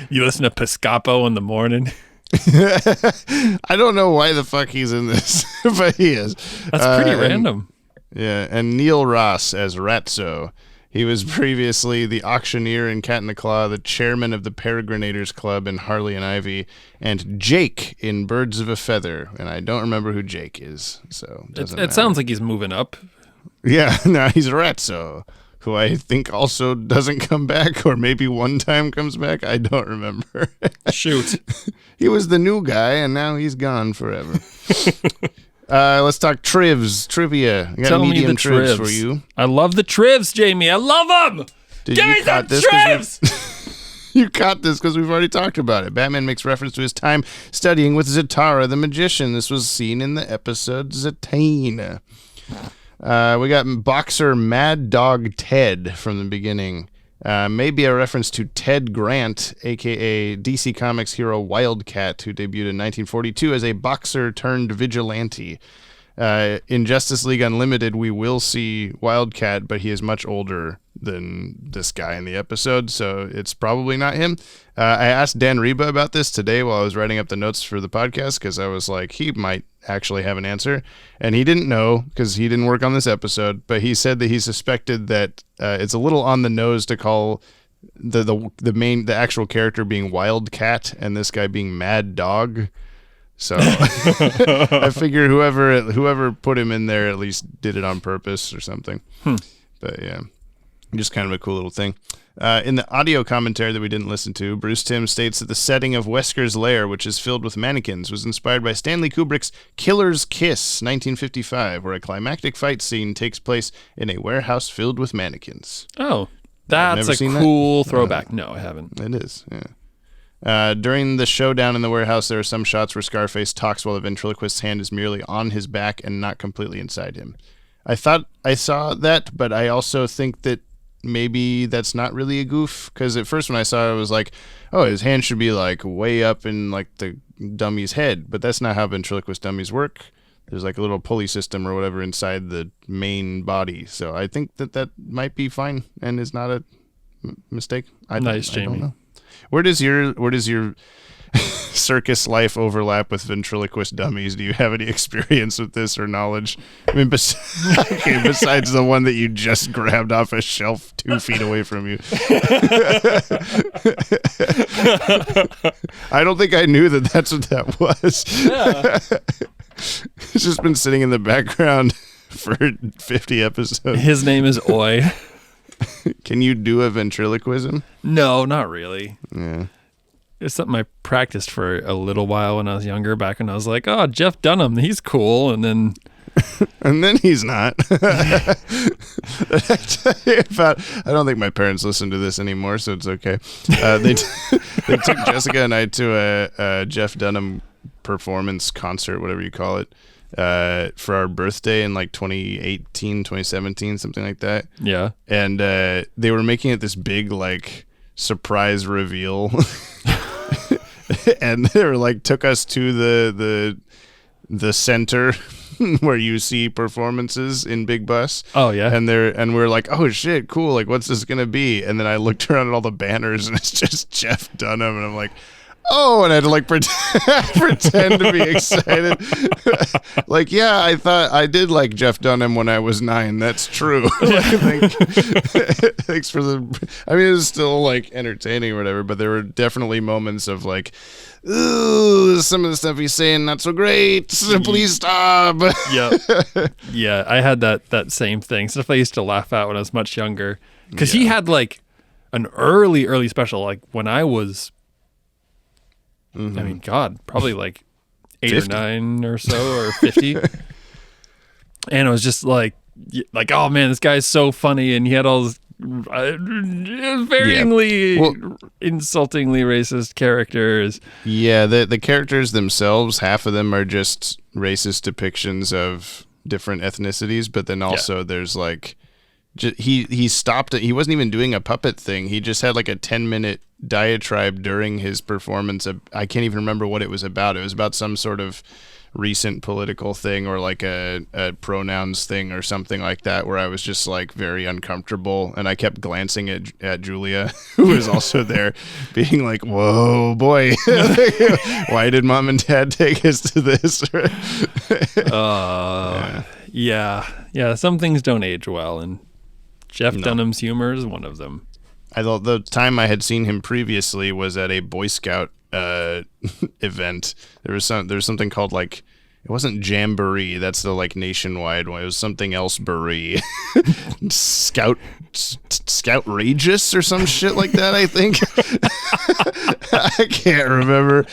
You listen to Piscopo in the morning? I don't know why the fuck he's in this, but he is. That's pretty random. Yeah, and Neil Ross as Ratso. He was previously the auctioneer in Cat in the Claw, the chairman of the Peregrinators Club in Harley and Ivy, and Jake in Birds of a Feather. And I don't remember who Jake is, so it sounds like he's moving up. Yeah, no, he's Ratso, who I think also doesn't come back, or maybe one time comes back. I don't remember. Shoot. He was the new guy, and now he's gone forever. Let's talk trivia. I got Tell medium me the trivs for you. I love the trivs, Jamie. I love them. Give me some trivs. You caught this because we've already talked about it. Batman makes reference to his time studying with Zatara the magician. This was seen in the episode Zatine. We got boxer Mad Dog Ted from the beginning. Maybe a reference to Ted Grant, a.k.a. DC Comics hero Wildcat, who debuted in 1942 as a boxer turned vigilante. In Justice League Unlimited, we will see Wildcat, but he is much older than this guy in the episode, so it's probably not him. I asked Dan Reba about this today while I was writing up the notes for the podcast, because I was like, he might actually have an answer, and he didn't know because he didn't work on this episode, but he said that he suspected that it's a little on the nose to call the actual character being Wildcat and this guy being Mad Dog. So I figure whoever put him in there at least did it on purpose or something. But yeah, just kind of a cool little thing. In the audio commentary that we didn't listen to, Bruce Timm states that the setting of Wesker's lair, which is filled with mannequins, was inspired by Stanley Kubrick's Killer's Kiss, 1955, where a climactic fight scene takes place in a warehouse filled with mannequins. Oh, that's a cool throwback. No, I haven't. It is, yeah. During the showdown in the warehouse, there are some shots where Scarface talks while the ventriloquist's hand is merely on his back and not completely inside him. I thought I saw that, but I also think that maybe that's not really a goof, because at first when I saw it, I was like, oh, his hand should be like way up in like the dummy's head, but that's not how ventriloquist dummies work. There's like a little pulley system or whatever inside the main body, so I think that might be fine and is not a mistake. Nice, Jamie. I don't know. Where does your circus life overlap with ventriloquist dummies? Do you have any experience with this or knowledge? I mean, besides the one that you just grabbed off a shelf 2 feet away from you. I don't think I knew that that's what that was. Yeah. It's just been sitting in the background for 50 episodes. His name is Oi. Can you do a ventriloquism? No, not really. Yeah. It's something I practiced for a little while when I was younger, back when I was like, oh, Jeff Dunham, he's cool. And then... and then he's not. I don't think my parents listen to this anymore, so it's okay. They took Jessica and I to a Jeff Dunham performance concert, whatever you call it, for our birthday in like 2018, 2017, something like that. Yeah. And they were making it this big like surprise reveal. And they were like took us to the center where you see performances in Big Bus. Oh yeah. And we're like, oh shit, cool, like what's this gonna be? And then I looked around at all the banners and it's just Jeff Dunham and I'm like, oh, and I had to like pretend to be excited. Like, yeah, I thought I did like Jeff Dunham when I was 9. That's true. Thanks for the. I mean, it was still like entertaining or whatever, but there were definitely moments of like, ooh, some of the stuff he's saying not so great. Please stop. Yeah, I had that same thing. Stuff I used to laugh at when I was much younger, because he had like an early special, like when I was. I mean, God, probably like 8 50. or 9 or so, or 50. And it was just like, oh man, this guy's so funny, and he had all this varyingly, insultingly racist characters. Yeah, the characters themselves, half of them are just racist depictions of different ethnicities, but then also there's like, he stopped it. He wasn't even doing a puppet thing. He just had like a 10-minute diatribe during his performance. I can't even remember what it was about. It was about some sort of recent political thing, or like a pronouns thing or something like that, where I was just like very uncomfortable, and I kept glancing at Julia, who was also there, being like, whoa boy, why did mom and dad take us to this? Yeah, some things don't age well, and Jeff Dunham's humor is one of them. I thought the time I had seen him previously was at a Boy Scout event. There was something called like, it wasn't Jamboree. That's the like nationwide one. It was something else. Scout Rageous or some shit like that, I think. I can't remember.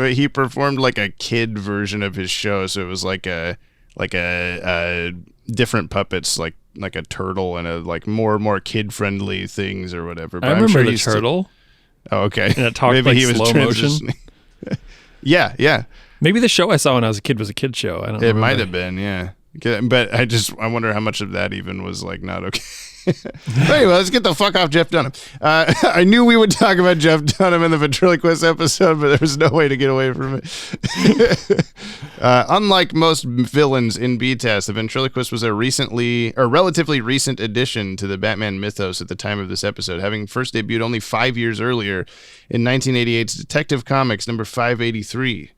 He performed like a kid version of his show, so it was like a different puppets, like a turtle and a like more kid friendly things or whatever. But I remember the turtle. Oh, okay. And it talked like slow motion. Yeah. Maybe the show I saw when I was a kid was a kid show. I don't know. It might have been, yeah. But I wonder how much of that even was like not okay. Anyway, let's get the fuck off Jeff Dunham. I knew we would talk about Jeff Dunham in the ventriloquist episode, but there was no way to get away from it. Unlike most villains in BTAS, the ventriloquist was a relatively recent addition to the Batman mythos at the time of this episode, having first debuted only 5 years earlier in 1988's Detective Comics number 583.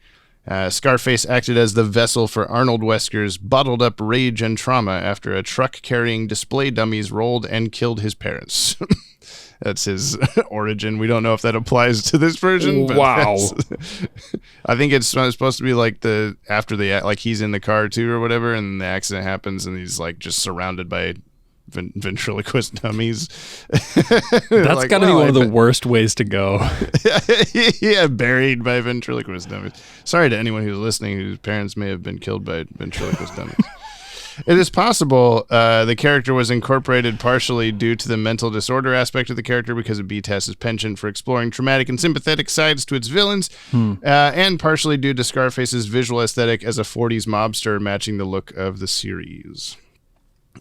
Scarface acted as the vessel for Arnold Wesker's bottled up rage and trauma after a truck carrying display dummies rolled and killed his parents. That's his origin. We don't know if that applies to this version. But wow. I think it's supposed to be like like he's in the car too or whatever, and the accident happens and he's like just surrounded by ventriloquist dummies. That's like, gotta be one of the worst ways to go. Yeah, buried by ventriloquist dummies. Sorry to anyone who's listening whose parents may have been killed by ventriloquist dummies. It is possible the character was incorporated partially due to the mental disorder aspect of the character because of BTAS's penchant for exploring traumatic and sympathetic sides to its villains, and partially due to Scarface's visual aesthetic as a 40s mobster matching the look of the series.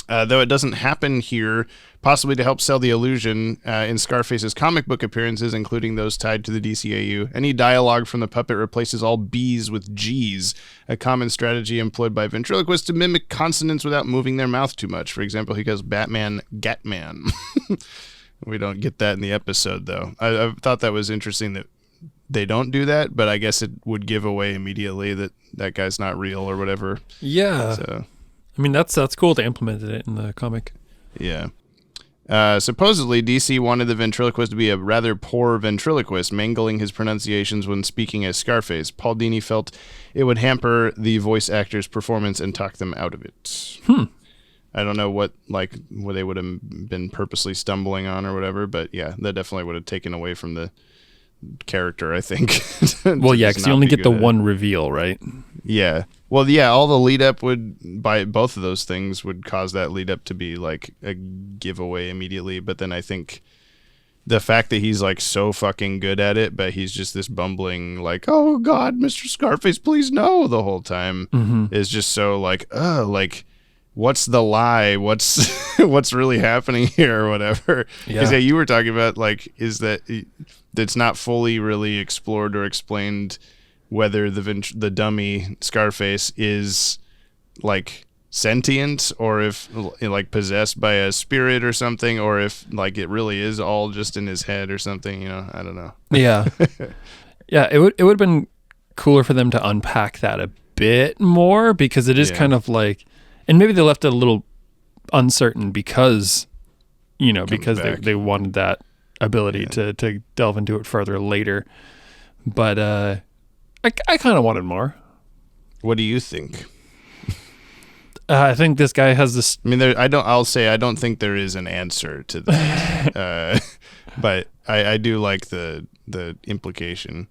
Though it doesn't happen here, possibly to help sell the illusion, in Scarface's comic book appearances, including those tied to the DCAU, any dialogue from the puppet replaces all B's with G's, a common strategy employed by ventriloquists to mimic consonants without moving their mouth too much. For example, he goes Batman, Gatman. We don't get that in the episode, though. I thought that was interesting that they don't do that, but I guess it would give away immediately that guy's not real or whatever. Yeah. So, I mean, that's cool to implement it in the comic. Yeah. Supposedly, DC wanted the ventriloquist to be a rather poor ventriloquist, mangling his pronunciations when speaking as Scarface. Paul Dini felt it would hamper the voice actor's performance and talk them out of it. I don't know what they would have been purposely stumbling on or whatever, but yeah, that definitely would have taken away from the character, I think. Well, yeah, because you only get the one reveal, right? Yeah. Well, yeah, all the lead up by both of those things would cause that lead up to be like a giveaway immediately. But then I think the fact that he's like so fucking good at it, but he's just this bumbling like, oh God, Mr. Scarface, please no, the whole time is just so like, what's the lie? What's really happening here or whatever? Because you were talking about like, is that it's not fully really explored or explained whether the dummy Scarface is like sentient or if like possessed by a spirit or something, or if like it really is all just in his head or something, I don't know. Yeah, it would have been cooler for them to unpack that a bit more, because it is kind of like, and maybe they left it a little uncertain because, because they wanted that ability to delve into it further later. But I kind of wanted more. What do you think? I think this guy has this. I mean, I don't think there is an answer to that, but I do like the implication.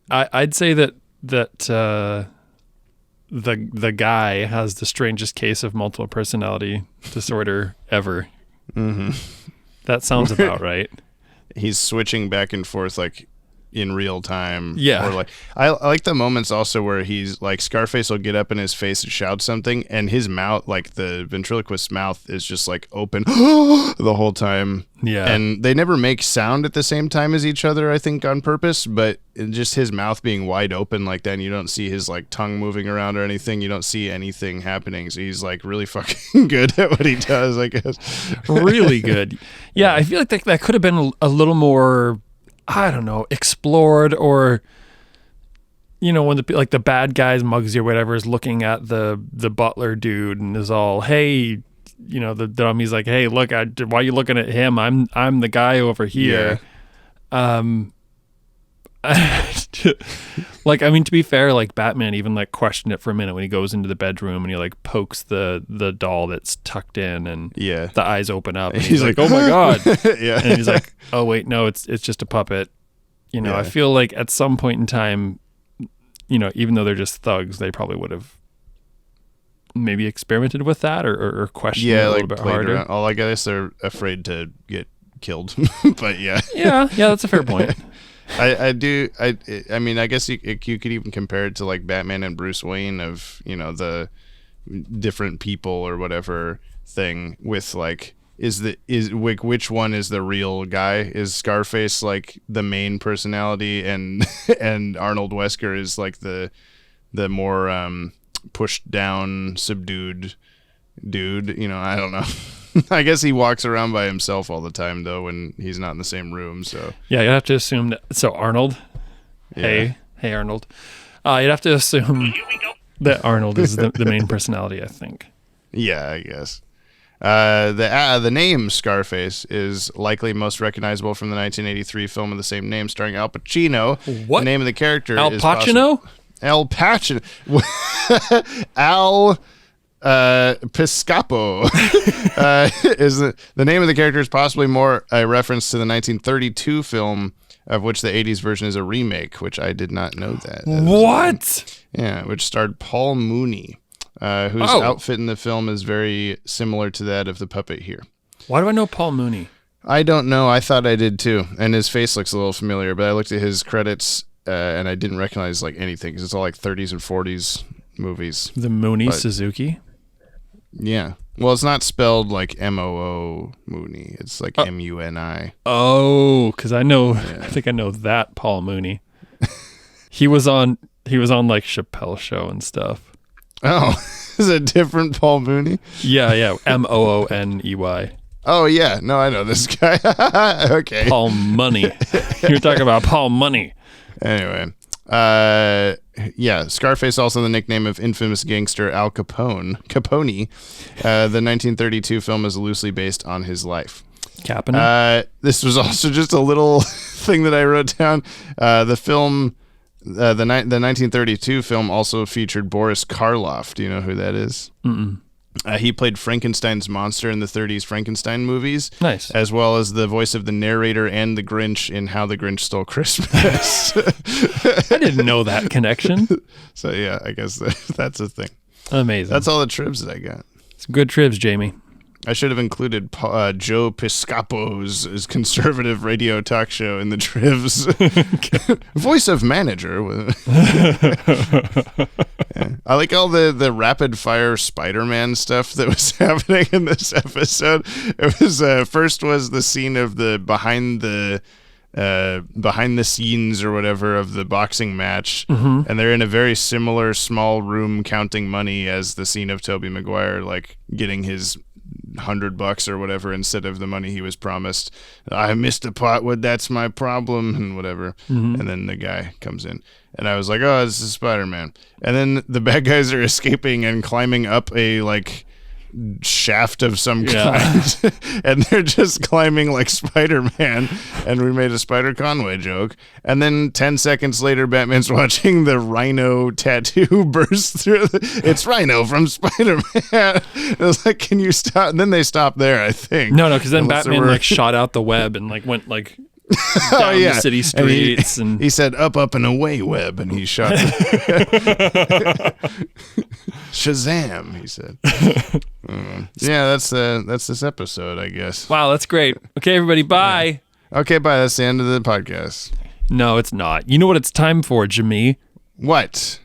I'd say that the guy has the strangest case of multiple personality disorder ever. Mm-hmm. That sounds about right. He's switching back and forth like in real time. Yeah. Or like I like the moments also where he's like, Scarface will get up in his face and shout something, and his mouth, like the ventriloquist's mouth, is just like open the whole time. Yeah. And they never make sound at the same time as each other, I think on purpose, but just his mouth being wide open like that, and you don't see his like tongue moving around or anything. You don't see anything happening. So he's like really fucking good at what he does, I guess. Really good. Yeah, I feel like that could have been a little more, I don't know, explored, or when the bad guys, Muggsy or whatever, is looking at the butler dude and is all, hey, the dummy's like, hey, look, why are you looking at him? I'm the guy over here. Yeah. Like, I mean, to be fair, like Batman even like questioned it for a minute when he goes into the bedroom and he like pokes the doll that's tucked in, and the eyes open up and he's like, oh my God. Yeah. And he's like, oh wait, no, it's just a puppet. I feel like at some point in time, even though they're just thugs, they probably would have maybe experimented with that or questioned it a little bit harder. Around. I guess they're afraid to get killed, but yeah, that's a fair point. I mean, I guess you could even compare it to like Batman and Bruce Wayne of, the different people or whatever thing with like, which one is the real guy? Is Scarface like the main personality, and Arnold Wesker is like the more pushed down, subdued dude? I don't know. I guess he walks around by himself all the time though when he's not in the same room. So yeah, you have to assume that. So Arnold, hey Arnold, you'd have to assume that Arnold is the main personality, I think. Yeah, I guess. The name Scarface is likely most recognizable from the 1983 film of the same name starring Al Pacino. What? The name of the character Al is Pacino? Al Pacino. Al Piscopo is the name of the character, is possibly more a reference to the 1932 film, of which the 80s version is a remake, which I did not know that. What? Yeah, which starred Paul Mooney, whose outfit in the film is very similar to that of the puppet here. Why do I know Paul Mooney? I don't know. I thought I did too, and his face looks a little familiar, but I looked at his credits and I didn't recognize like anything because it's all like 30s and 40s movies. The Mooney Suzuki? Yeah. Well, it's not spelled like M-O-O Mooney. It's like M-U-N-I. Oh, because I think I know that Paul Mooney. He was on like Chappelle Show and stuff. Oh, is it a different Paul Mooney? Yeah. M-O-O-N-E-Y. Oh, yeah. No, I know this guy. Okay. Paul Money. You're talking about Paul Money. Anyway. Scarface, also the nickname of infamous gangster Al Capone. The 1932 film is loosely based on his life. This was also just a little thing that I wrote down. The film, the 1932 film also featured Boris Karloff. Do you know who that is? Mm-mm. He played Frankenstein's monster in the 30s Frankenstein movies. Nice. As well as the voice of the narrator and the Grinch in How the Grinch Stole Christmas. I didn't know that connection. So, yeah, I guess that's a thing. Amazing. That's all the trivs that I got. It's good trivs, Jamie. I should have included Joe Piscopo's conservative radio talk show in the trivs. Voice of manager. Yeah. I like all the rapid fire Spider-Man stuff that was happening in this episode. It was first was the scene of the behind the scenes or whatever of the boxing match, and they're in a very similar small room counting money as the scene of Tobey Maguire like getting his $100 or whatever instead of the money he was promised. I missed a potwood. That's my problem and whatever. And then the guy comes in and I was like, oh, this is Spider-Man. And then the bad guys are escaping and climbing up a like shaft of some kind. And they're just climbing like Spider-Man. And we made a Spider Conway joke. And then 10 seconds later, Batman's watching the Rhino tattoo burst through. It's Rhino from Spider-Man. I was like, can you stop? And then they stopped there, I think. No, because then Batman like shot out the web and like went like down the city streets. And he said, up, and away, web. And he shot Shazam, he said. Yeah, that's this episode, I guess. Wow, that's great. Okay, everybody, bye. Yeah. Okay, bye. That's the end of the podcast. No, it's not. You know what it's time for, Jimmy? What?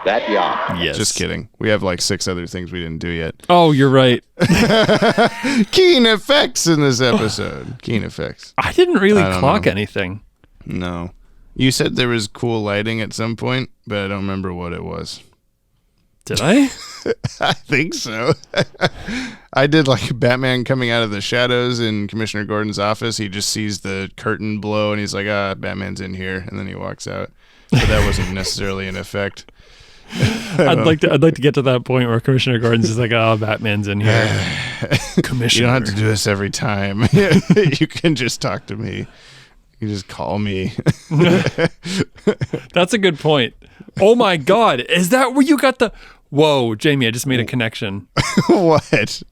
That yacht. Yes. Just kidding. We have like 6 other things we didn't do yet. Oh, you're right. Keen effects in this episode. Keen effects. I didn't really clock anything. No. You said there was cool lighting at some point, but I don't remember what it was. Did I? I think so. I did like Batman coming out of the shadows in Commissioner Gordon's office. He just sees the curtain blow and he's like, Batman's in here. And then he walks out. But that wasn't necessarily an effect. I'd like to get to that point where Commissioner Gordon's just like, oh, Batman's in here. Commissioner. You don't have to do this every time. You can just talk to me. You just call me. That's a good point. Oh my God. Is that where you got the... Whoa, Jamie, I just made a connection. What?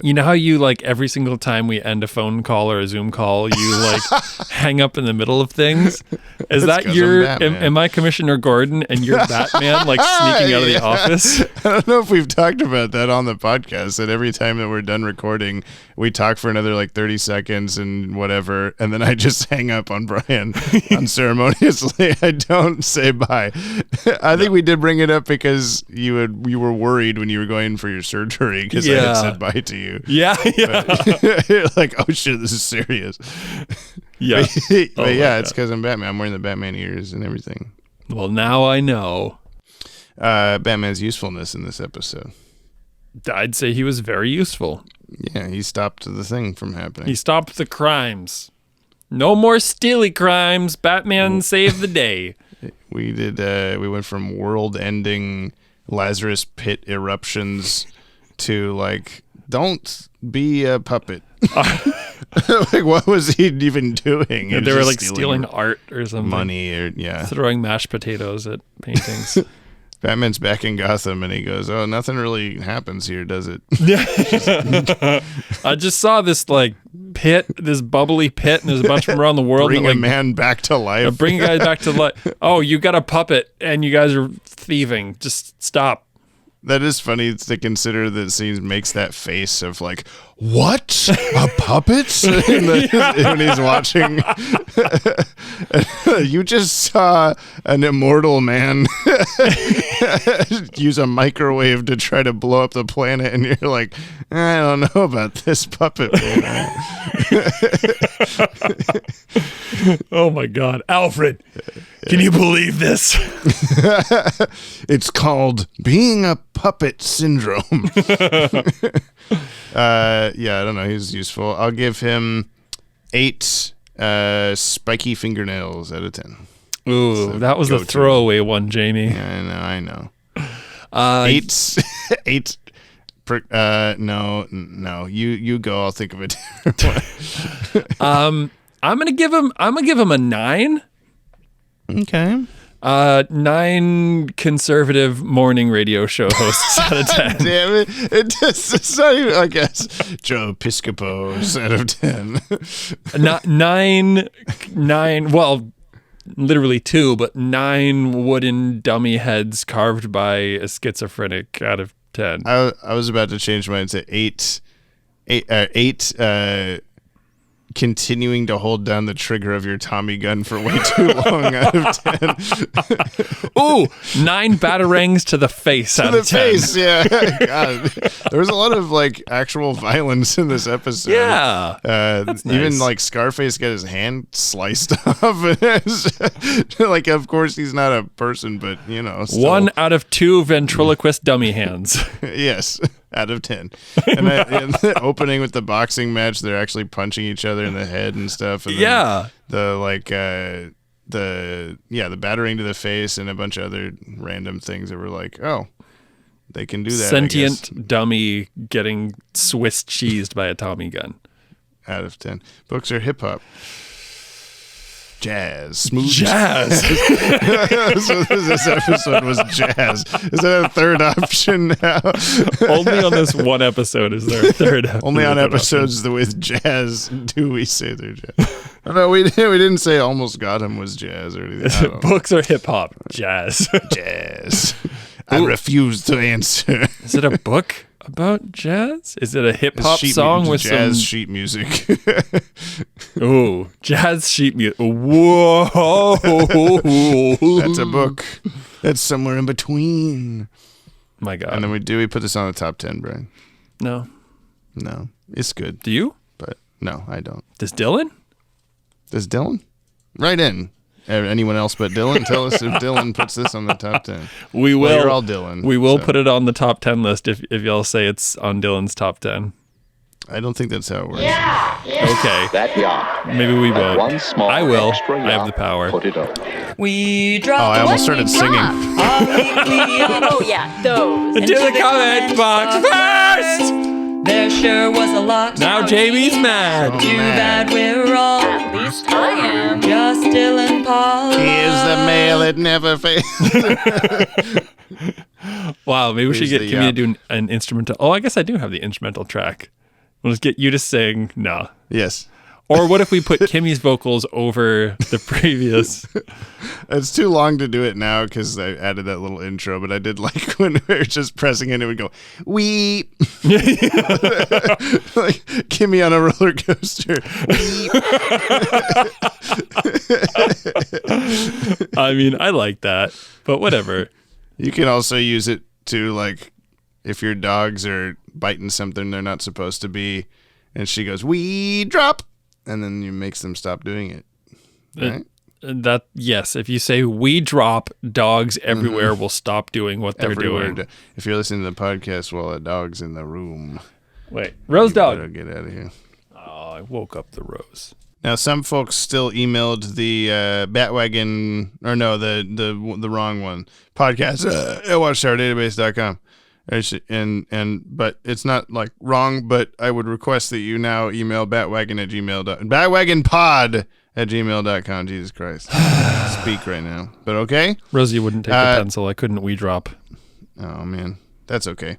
You know how you like every single time we end a phone call or a Zoom call, you like hang up in the middle of things? Is that your... Am I Commissioner Gordon and you're Batman like sneaking out of the office? I don't know if we've talked about that on the podcast, that every time that we're done recording, we talk for another like 30 seconds and whatever, and then I just hang up on Brian unceremoniously. I don't say bye. I think we did bring it up because you were worried when you were going for your surgery because I had said bye to you. Yeah. You're like, oh shit, this is serious. Yeah. But yeah, it's because I'm Batman. I'm wearing the Batman ears and everything. Well, now I know. Batman's usefulness in this episode. I'd say he was very useful. Yeah, he stopped the thing from happening. He stopped the crimes. No more steely crimes. Batman saved the day. We did. We went from world-ending Lazarus Pit eruptions to like, don't be a puppet. Like, what was he even doing? They were like stealing art or something. Money or throwing mashed potatoes at paintings. Batman's back in Gotham and he goes, oh, nothing really happens here, does it? I just saw this like pit, this bubbly pit, and there's a bunch of them around the world. Bring a man back to life. Bring a guy back to life. Oh, you got a puppet and you guys are thieving. Just stop. That is funny to consider that scene makes that face of like, what? A puppet? When he's watching. You just saw an immortal man use a microwave to try to blow up the planet, and you're like, I don't know about this puppet man. Oh my God. Alfred, can you believe this? It's called being a puppet syndrome. Yeah, I don't know. He's useful. I'll give him 8 spiky fingernails out of 10. Ooh, so that was a throwaway one, Jamie. Yeah, I know. 8. No. You go. I'll think of a different one. I'm gonna give him a 9. Okay. 9 conservative morning radio show hosts out of 10. Damn it. It's not even, I guess, Joe Piscopo's out of 10. Not 9, well, literally 2, but 9 wooden dummy heads carved by a schizophrenic out of 10. I was about to change mine to 8 continuing to hold down the trigger of your Tommy gun for way too long out of 10. Ooh, 9 batarangs to the face out of 10. To the face, yeah. God. There was a lot of like actual violence in this episode. Yeah. That's even nice. like Scarface got his hand sliced off. Like, of course he's not a person, but you know. Still. 1 out of 2 ventriloquist dummy hands. Yes. out of 10. And the opening with the boxing match, they're actually punching each other in the head and stuff. And Yeah. the battering to the face and a bunch of other random things that were like, oh, they can do that. Sentient dummy getting Swiss cheesed by a Tommy gun. Out of 10. Books are hip hop. Jazz. Smooth Jazz. So this episode was jazz. Is that a third option now? Only on this one episode is there a third. Only on episodes with jazz do we say they're jazz. Oh, no, we didn't say Almost Got Him was jazz or anything. I don't know. Books are hip hop. Jazz. Jazz. I refuse to answer. Is it a book about jazz? Is it a hip hop song with jazz some sheet music? Ooh, jazz sheet music. Whoa. That's a book. That's somewhere in between. My God. And then we put this on the top 10, Brian? No. No, it's good. Do you? But no, I don't. Does Dylan? Does Dylan? Write in. Anyone else but Dylan? Tell us if Dylan puts this on the top 10. We will. Well, you're all Dylan. We will put it on the top 10 list if y'all say it's on Dylan's top 10. I don't think that's how it works. Okay. That yacht. Maybe we will. One small I will. extra I have yacht. the power. Put it up. We dropped I almost started singing. Oh, yeah, those. Into the comment box first! There sure was a lot. Now Jamie's mad. Too bad we're all. At least I am. Just Dylan Paul. Here's the mail, it never fails. Wow, maybe we should Here's get the Kimmy to yap. do an instrumental. Oh, I guess I do have the instrumental track. We'll just get you to sing. No. Yes. Or what if we put Kimmy's vocals over the previous? It's too long to do it now because I added that little intro, but I did like when we were just pressing it, it would go, wee. Like Kimmy on a roller coaster. I mean, I like that, but whatever. You can also use it to, like, if your dogs are biting something they're not supposed to be, and she goes, wee, drop. And then you makes them stop doing it. Right? Yes, if you say we drop, dogs everywhere will stop doing what they're Everywhere. doing. If you're listening to the podcast while a dog's in the room, Wait, Rose better dog. get out of here. Oh, I woke up the rose. Now, some folks still emailed the Bat-Wagon, or no, the wrong one, podcast at watchtowerdatabase.com. But it's not like wrong, but I would request that you now email batwagonpod@gmail.com. Jesus Christ. Speak right now. But okay. Rosie wouldn't take the pencil. I couldn't we drop. Oh man. That's okay.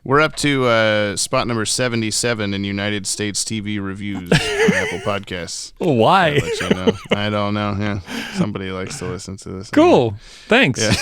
We're up to spot number 77 in United States TV reviews on Apple Podcasts. Why? I'll let you know. I don't know. Yeah. Somebody likes to listen to this. Cool. Thanks. Yeah.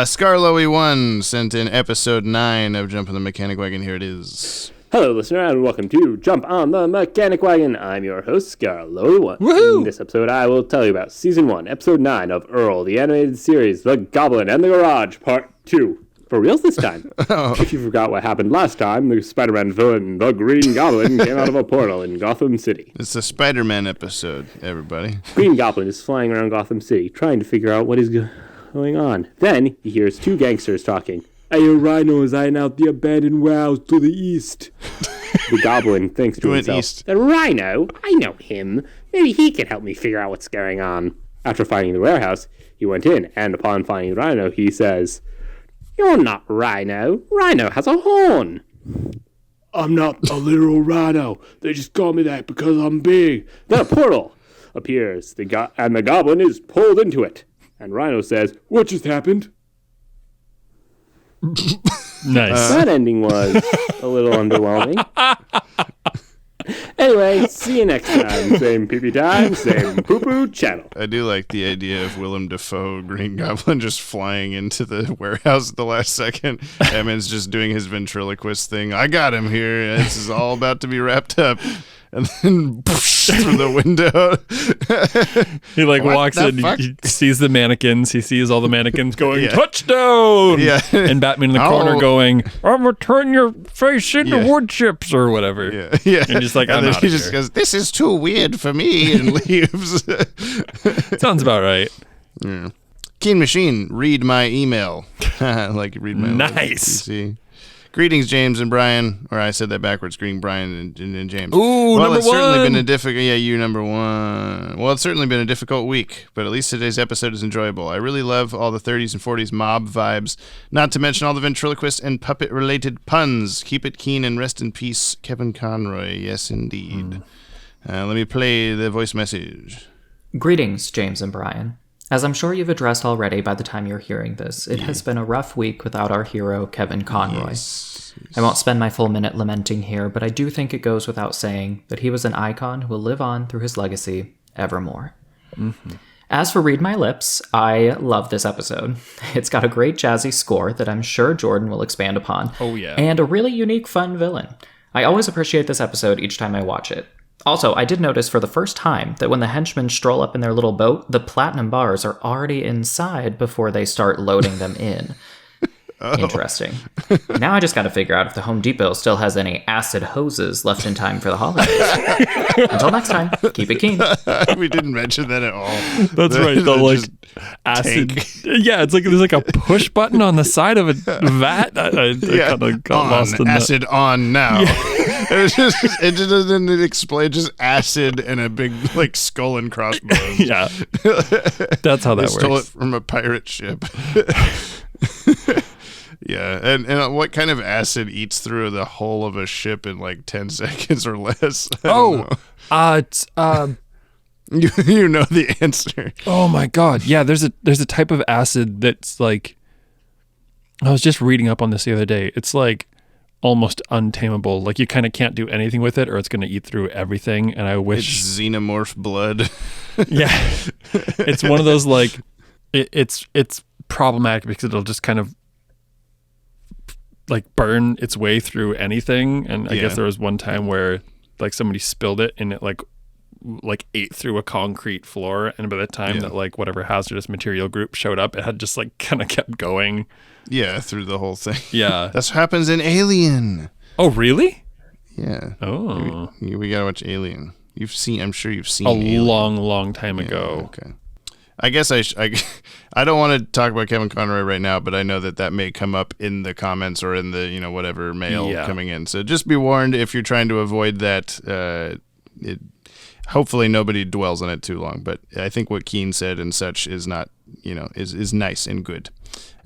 Scarlowy1 sent in episode 9 of Jump on the Mechanic Wagon. Here it is. Hello, listener, and welcome to Jump on the Mechanic Wagon. I'm your host, Scarlowy1. Woohoo! In this episode, I will tell you about Season 1, Episode 9 of Earl, the animated series, The Goblin and the Garage, Part 2. For reals this time. If you forgot what happened last time, the Spider-Man villain, the Green Goblin, came out of a portal in Gotham City. It's the Spider-Man episode, everybody. Green Goblin is flying around Gotham City, trying to figure out what is going on. Then, he hears two gangsters talking. Ayo, rhinos eyeing out the abandoned warehouse to the east. The Goblin thinks to Went himself, east. The rhino? I know him. Maybe he can help me figure out what's going on. After finding the warehouse, he went in, and upon finding Rhino, he says, You're not Rhino. Rhino has a horn. I'm not a literal rhino. They just call me that because I'm big. Then a portal appears, and the Goblin is pulled into it. And Rhino says, What just happened? Nice. That ending was a little underwhelming. Anyway, see you next time. Same pee-pee time, same poo-poo channel. I do like the idea of Willem Dafoe, Green Goblin, just flying into the warehouse at the last second. Emmons just doing his ventriloquist thing. I got him here. This is all about to be wrapped up. And then from the window. He like What walks the in, fuck? he sees the mannequins, he sees all the mannequins going, Yeah. touchdown! Yeah. And Batman in the corner Oh. going, I'm gonna turn your face into Yeah. wood chips or whatever. Yeah, yeah. And just like, and I'm then out he of just here. goes, this is too weird for me, and leaves. Sounds about right. Keen Machine, read my email. Like read my Nice. See, Greetings, James and Brian. Or I said that backwards. Greeting Brian and James. Ooh, well, number it's certainly one. been a difficult. Yeah, you number one. Well, it's certainly been a difficult week, but at least today's episode is enjoyable. I really love all the 30s and 40s mob vibes, not to mention all the ventriloquist and puppet-related puns. Keep it keen and rest in peace, Kevin Conroy. Yes, indeed. Let me play the voice message. Greetings, James and Brian. As I'm sure you've addressed already by the time you're hearing this, it has been a rough week without our hero, Kevin Conroy. Yes. I won't spend my full minute lamenting here, but I do think it goes without saying that he was an icon who will live on through his legacy evermore. Mm-hmm. As for Read My Lips, I love this episode. It's got a great jazzy score that I'm sure Jordan will expand upon. Oh, yeah. And a really unique, fun villain. I always appreciate this episode each time I watch it. Also, I did notice for the first time that when the henchmen stroll up in their little boat, the platinum bars are already inside before they start loading them in. Interesting. Now I just got to figure out if the Home Depot still has any acid hoses left in time for the holidays. Until next time, keep it keen. We didn't mention that at all. That's right. The like acid. Yeah, it's like there's like a push button on the side of a vat. I kind of got lost in acid that. on now. It just doesn't explain. Just acid and a big like skull and crossbones. Yeah, that's how that works. Stole it from a pirate ship. Yeah, and what kind of acid eats through the hull of a ship in like 10 seconds or less? It's you know the answer. Oh my god, yeah. There's a type of acid that's like. I was just reading up on this the other day. It's like almost untamable. Like you kind of can't do anything with it, or it's going to eat through everything. And I wish it's xenomorph blood. Yeah, it's one of those like it's problematic because it'll just kind of like burn its way through anything. And I guess there was one time where like somebody spilled it and it like ate through a concrete floor, and by the time that like whatever hazardous material group showed up, it had just like kind of kept going. Yeah, through the whole thing. Yeah. That's what happens in Alien. Oh, really? Yeah. Oh. We gotta watch Alien. I'm sure you've seen a Alien. long time ago. Okay. I guess I don't want to talk about Kevin Conroy right now, but I know that may come up in the comments or in the, whatever mail coming in. So just be warned if you're trying to avoid that. Hopefully nobody dwells on it too long, but I think what Keen said and such is not, is nice and good.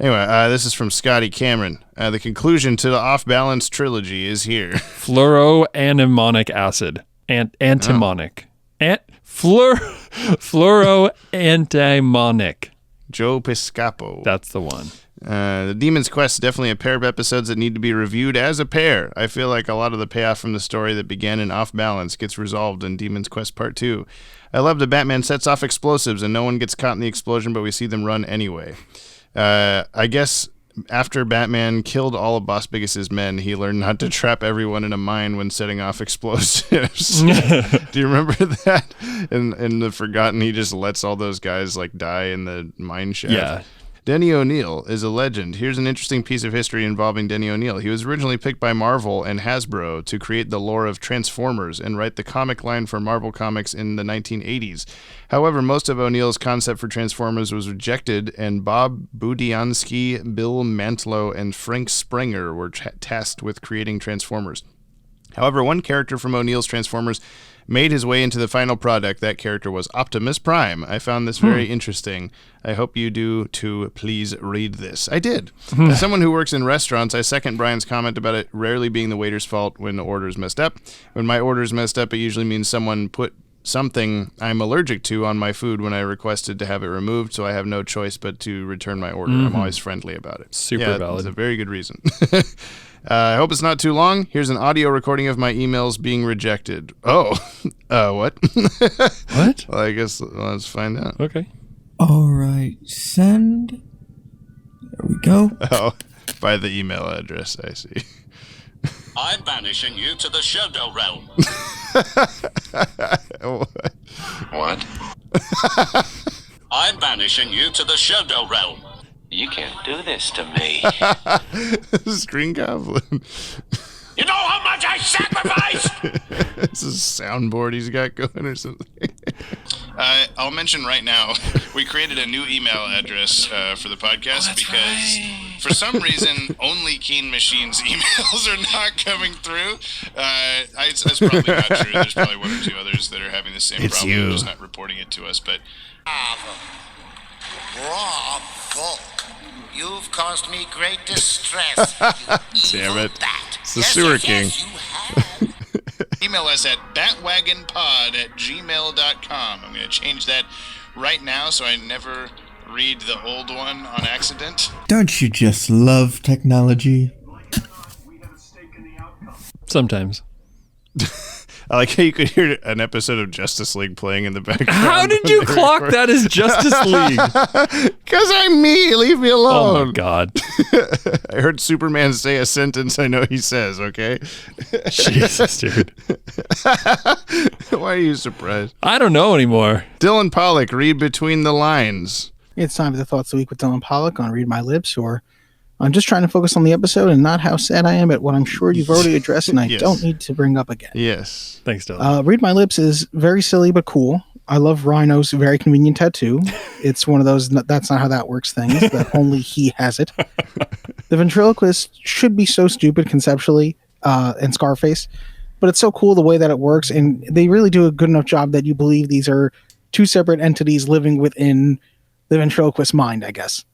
Anyway, this is from Scotty Cameron. The conclusion to the Off Balance trilogy is here. Fluoroanimonic acid. Antimonic. Fluoroantimonic. Joe Piscopo. That's the one. The Demon's Quest is definitely a pair of episodes that need to be reviewed as a pair. I feel like a lot of the payoff from the story that began in Off Balance gets resolved in Demon's Quest Part 2. I love that Batman sets off explosives and no one gets caught in the explosion, but we see them run anyway. I guess after Batman killed all of Boss Biggis's men, he learned not to trap everyone in a mine when setting off explosives. Do you remember that? In The Forgotten, he just lets all those guys like die in the mine shaft. Yeah. Denny O'Neil is a legend. Here's an interesting piece of history involving Denny O'Neil. He was originally picked by Marvel and Hasbro to create the lore of Transformers and write the comic line for Marvel Comics in the 1980s. However, most of O'Neil's concept for Transformers was rejected, and Bob Budiansky, Bill Mantlo, and Frank Springer were tasked with creating Transformers. However, one character from O'Neil's Transformers made his way into the final product. That character was Optimus Prime. I found this very interesting. I hope you do too. Please read this. I did. As someone who works in restaurants, I second Brian's comment about it rarely being the waiter's fault when the order's messed up. When my order's messed up, it usually means someone put something I'm allergic to on my food when I requested to have it removed, so I have no choice but to return my order. I'm always friendly about it. Super valid. That's a very good reason. I hope it's not too long. Here's an audio recording of my emails being rejected. Oh, what? What? Well, I guess let's find out. Okay. All right, send. There we go. Oh, by the email address, I see. I'm banishing you to the Shodo realm. What? I'm banishing you to the Shodo realm. You can't do this to me. Screen Goblin. You know how much I sacrificed? This is a soundboard he's got going or something. I'll mention right now, we created a new email address for the podcast For some reason, only Keen Machine's emails are not coming through. It's probably not true. There's probably one or two others that are having the same problem. They're just not reporting it to us. But Bravo. You've caused me great distress. You damn it. bat. It's the Sewer King. Yes, you have. Email us at batwagonpod@gmail.com. I'm going to change that right now so I never read the old one on accident. Don't you just love technology? Sometimes. I like how you could hear an episode of Justice League playing in the background. How did you clock that as Justice League? Because I'm me. Leave me alone. Oh my God. I heard Superman say a sentence I know he says, okay? Jesus, dude. Why are you surprised? I don't know anymore. Dylan Pollock, read between the lines. It's time for the Thoughts of the Week with Dylan Pollock on Read My Lips, or I'm just trying to focus on the episode and not how sad I am at what I'm sure you've already addressed and I Yes. don't need to bring up again. Yes. Thanks, Dylan. Read My Lips is very silly but cool. I love Rhino's very convenient tattoo. It's one of those that's not how that works things, that only he has it. The ventriloquist should be so stupid conceptually, and Scarface, but it's so cool the way that it works, and they really do a good enough job that you believe these are two separate entities living within the ventriloquist's mind, I guess.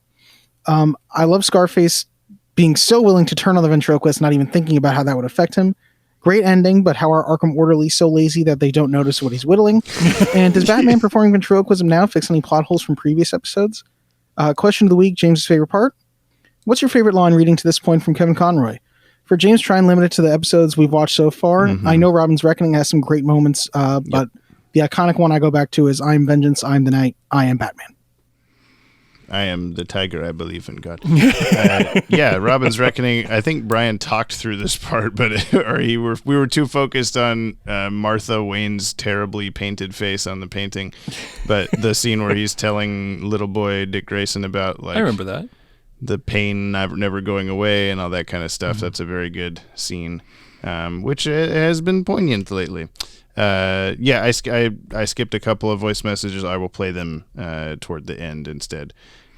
I love Scarface being so willing to turn on the ventriloquist, not even thinking about how that would affect him. Great ending, but how are Arkham orderlies so lazy that they don't notice what he's whittling? And does Batman performing ventriloquism now fix any plot holes from previous episodes? Question of the week, James's favorite part. What's your favorite line reading to this point from Kevin Conroy? For James, try and limit it to the episodes we've watched so far. I know Robin's Reckoning has some great moments, but the iconic one I go back to is I am vengeance, I am the night, I am Batman. I am the tiger, I believe in God. Yeah, Robin's Reckoning. I think Brian talked through this part, but we were too focused on Martha Wayne's terribly painted face on the painting. But the scene where he's telling little boy Dick Grayson about I remember that. The pain never going away and all that kind of stuff. That's a very good scene, which has been poignant lately. I skipped a couple of voice messages. I will play them toward the end instead.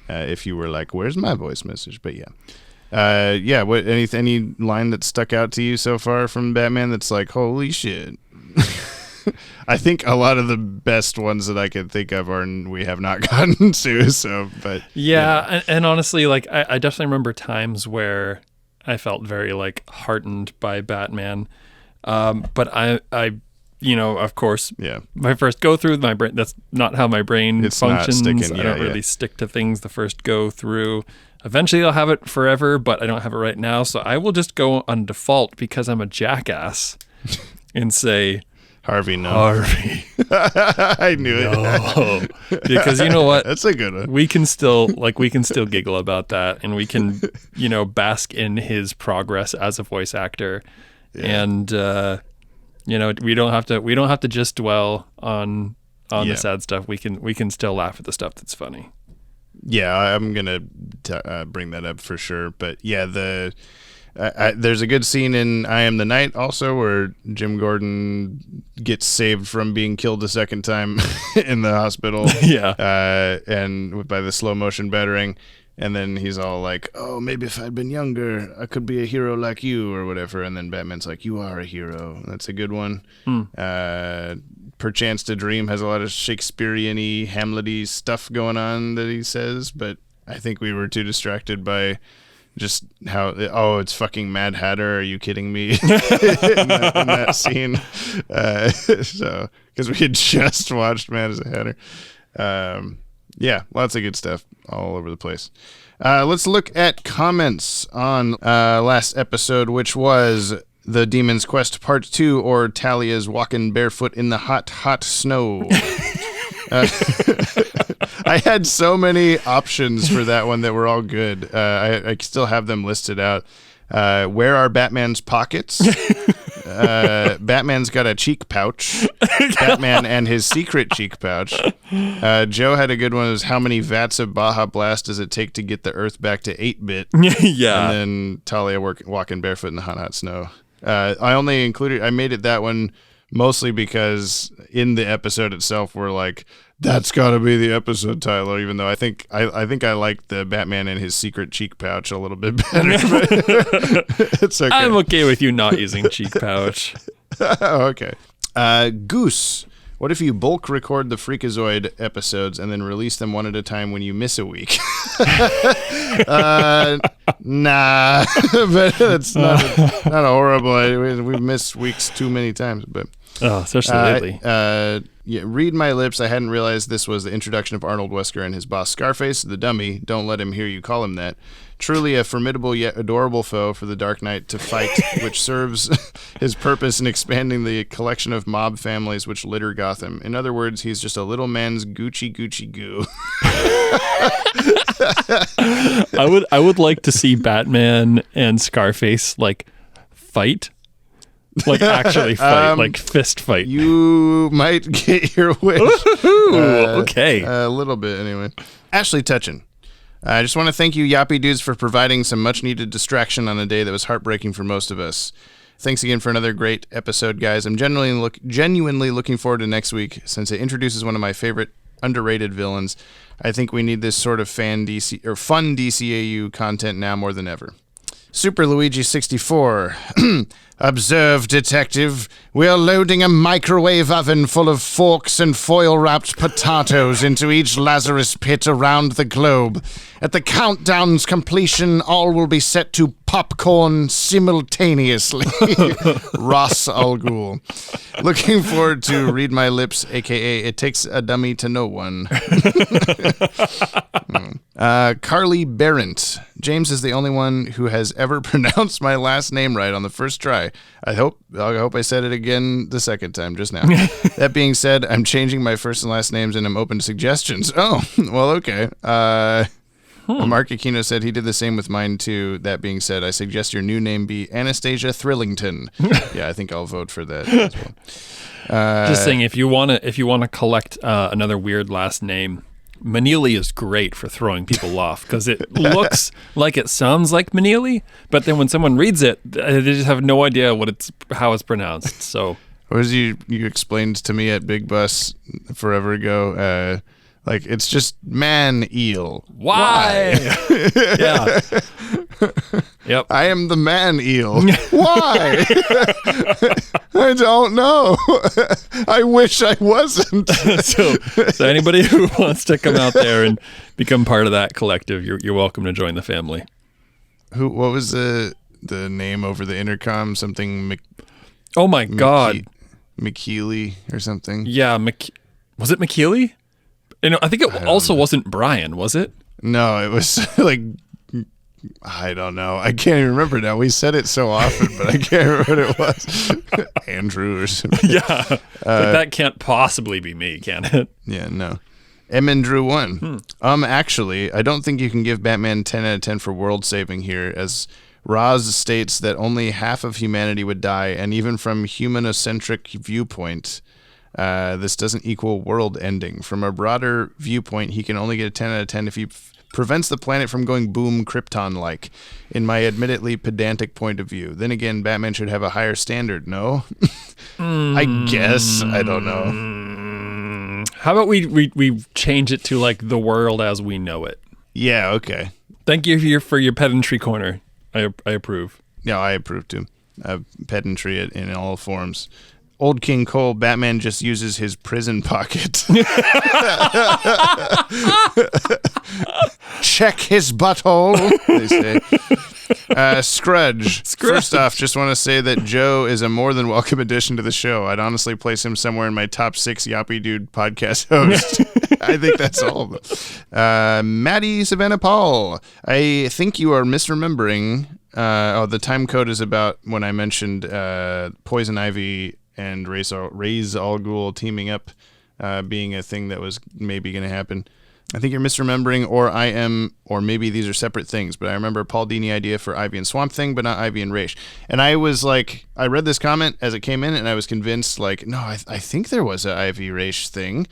If you were like, "Where's my voice message?" But what any line that stuck out to you so far from Batman that's like, "Holy shit." I think a lot of the best ones that I can think of are we have not gotten to. So, but and honestly, I definitely remember times where I felt very heartened by Batman. But I of course, my first go through my brain, that's not how my brain functions. I don't really stick to things the first go through. Eventually I'll have it forever, but I don't have it right now. So I will just go on default because I'm a jackass and say, Harvey, no. Harvey. I knew it. Because you know what? That's a good one. We can still giggle about that, and we can, bask in his progress as a voice actor. Yeah. And we don't have to just dwell on the sad stuff. We can still laugh at the stuff that's funny. Yeah, I'm gonna bring that up for sure. But yeah, there's a good scene in I Am the Night also where Jim Gordon gets saved from being killed a second time in the hospital. And by the slow motion battering. And then he's all like, "Oh, maybe if I'd been younger, I could be a hero like you," or whatever. And then Batman's like, "You are a hero." That's a good one. Perchance to Dream has a lot of Shakespearean-y, Hamlet-y stuff going on that he says, but I think we were too distracted by just how, it's fucking Mad Hatter. Are you kidding me? in that scene. So, because we had just watched Mad as a Hatter. Lots of good stuff all over the place. Let's look at comments on last episode, which was The Demon's Quest Part 2, or Talia's Walking Barefoot in the Hot, Hot Snow. I had so many options for that one that were all good. I still have them listed out. Where are Batman's pockets? Batman's got a cheek pouch. Batman and his secret cheek pouch. Joe had a good one. Was how many vats of Baja Blast does it take to get the Earth back to 8-bit? Yeah. And then Talia walking barefoot in the hot, hot snow. I only included. I made it that one mostly because in the episode itself, we're like, that's got to be the episode title, even though I think I like the Batman and his secret cheek pouch a little bit better. It's okay. I'm okay with you not using cheek pouch. Okay. Goose. What if you bulk record the Freakazoid episodes and then release them one at a time when you miss a week? Nah, but it's not a horrible idea. We've missed weeks too many times, but especially lately. Yeah, read my lips. I hadn't realized this was the introduction of Arnold Wesker and his boss Scarface, the dummy. Don't let him hear you call him that. Truly a formidable yet adorable foe for the Dark Knight to fight, which serves his purpose in expanding the collection of mob families which litter Gotham. In other words, he's just a little man's Gucci goo. I would like to see Batman and Scarface like fight. Like actually fight, like fist fight. You might get your wish. Okay. A little bit, anyway. Ashley Tutchin. I just want to thank you, Yoppie Dudes, for providing some much-needed distraction on a day that was heartbreaking for most of us. Thanks again for another great episode, guys. I'm genuinely looking forward to next week, since it introduces one of my favorite underrated villains. I think we need this sort of fun DCAU content now more than ever. Super Luigi 64. Observe, detective. We are loading a microwave oven full of forks and foil-wrapped potatoes into each Lazarus pit around the globe. At the countdown's completion, all will be set to popcorn simultaneously. Ross Al Ghul. Looking forward to Read My Lips, a.k.a. It Takes a Dummy to Know One. Carly Berendt. James is the only one who has ever pronounced my last name right on the first try. I hope I said it again the second time just now. That being said, I'm changing my first and last names and I'm open to suggestions. Oh, well, okay. Mark Aquino said he did the same with mine too. That being said, I suggest your new name be Anastasia Thrillington. Yeah, I think I'll vote for that as well. Just saying, if you want to collect another weird last name, Manili is great for throwing people off because it looks like it sounds like Manili, but then when someone reads it, they just have no idea how it's pronounced. So, what was you explained to me at Big Bus forever ago? Like, it's just man eel. Why? Yeah. Yep. I am the man eel. Why? I don't know. I wish I wasn't. So anybody who wants to come out there and become part of that collective, you're welcome to join the family. What was the name over the intercom? Something oh my God. McKeely or something? Yeah, was it McKeely? I think it also wasn't Brian, was it? No, it was like, I don't know. I can't even remember now. We said it so often, but I can't remember what it was. Andrew or something. Yeah, but that can't possibly be me, can it? Yeah, no. M. Drew 1. Actually, I don't think you can give Batman 10 out of 10 for world saving here, as Roz states that only half of humanity would die, and even from humanocentric viewpoint, this doesn't equal world ending. From a broader viewpoint, he can only get a 10 out of 10 if he prevents the planet from going boom Krypton-like, in my admittedly pedantic point of view. Then again, Batman should have a higher standard, no? I guess. I don't know. How about we change it to like the world as we know it? Yeah, okay. Thank you for your pedantry corner. I approve. Yeah, I approve too. Pedantry in all forms. Old King Cole, Batman just uses his prison pocket. Check his butthole, they say. Scrudge. First off, just want to say that Joe is a more than welcome addition to the show. I'd honestly place him somewhere in my top 6 Yoppie Dude podcast hosts. I think that's all of them. Maddie Savannah Paul. I think you are misremembering. The time code is about when I mentioned Poison Ivy and Ra's al Ghul teaming up, being a thing that was maybe going to happen. I think you're misremembering, or I am, or maybe these are separate things, but I remember Paul Dini idea for Ivy and Swamp Thing, but not Ivy and Ra's. And I was like, I read this comment as it came in, and I was convinced, like, no, I think there was an Ivy Ra's thing.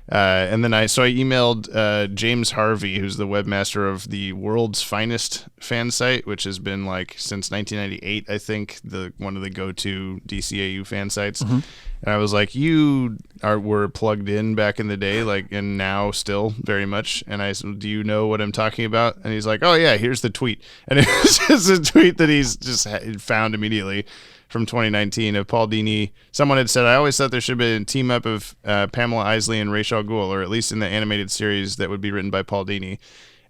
And then I emailed James Harvey, who's the webmaster of the World's Finest fan site, which has been like since 1998, I think, one of the go-to DCAU fan sites. Mm-hmm. And I was like, you were plugged in back in the day, like, and now still very much. And I said, do you know what I'm talking about? And he's like, oh yeah, here's the tweet. And it was just a tweet that he's just found immediately from 2019 of Paul Dini. Someone had said, I always thought there should be a team up of Pamela Isley and Ra's al Ghul, or at least in the animated series that would be written by Paul Dini.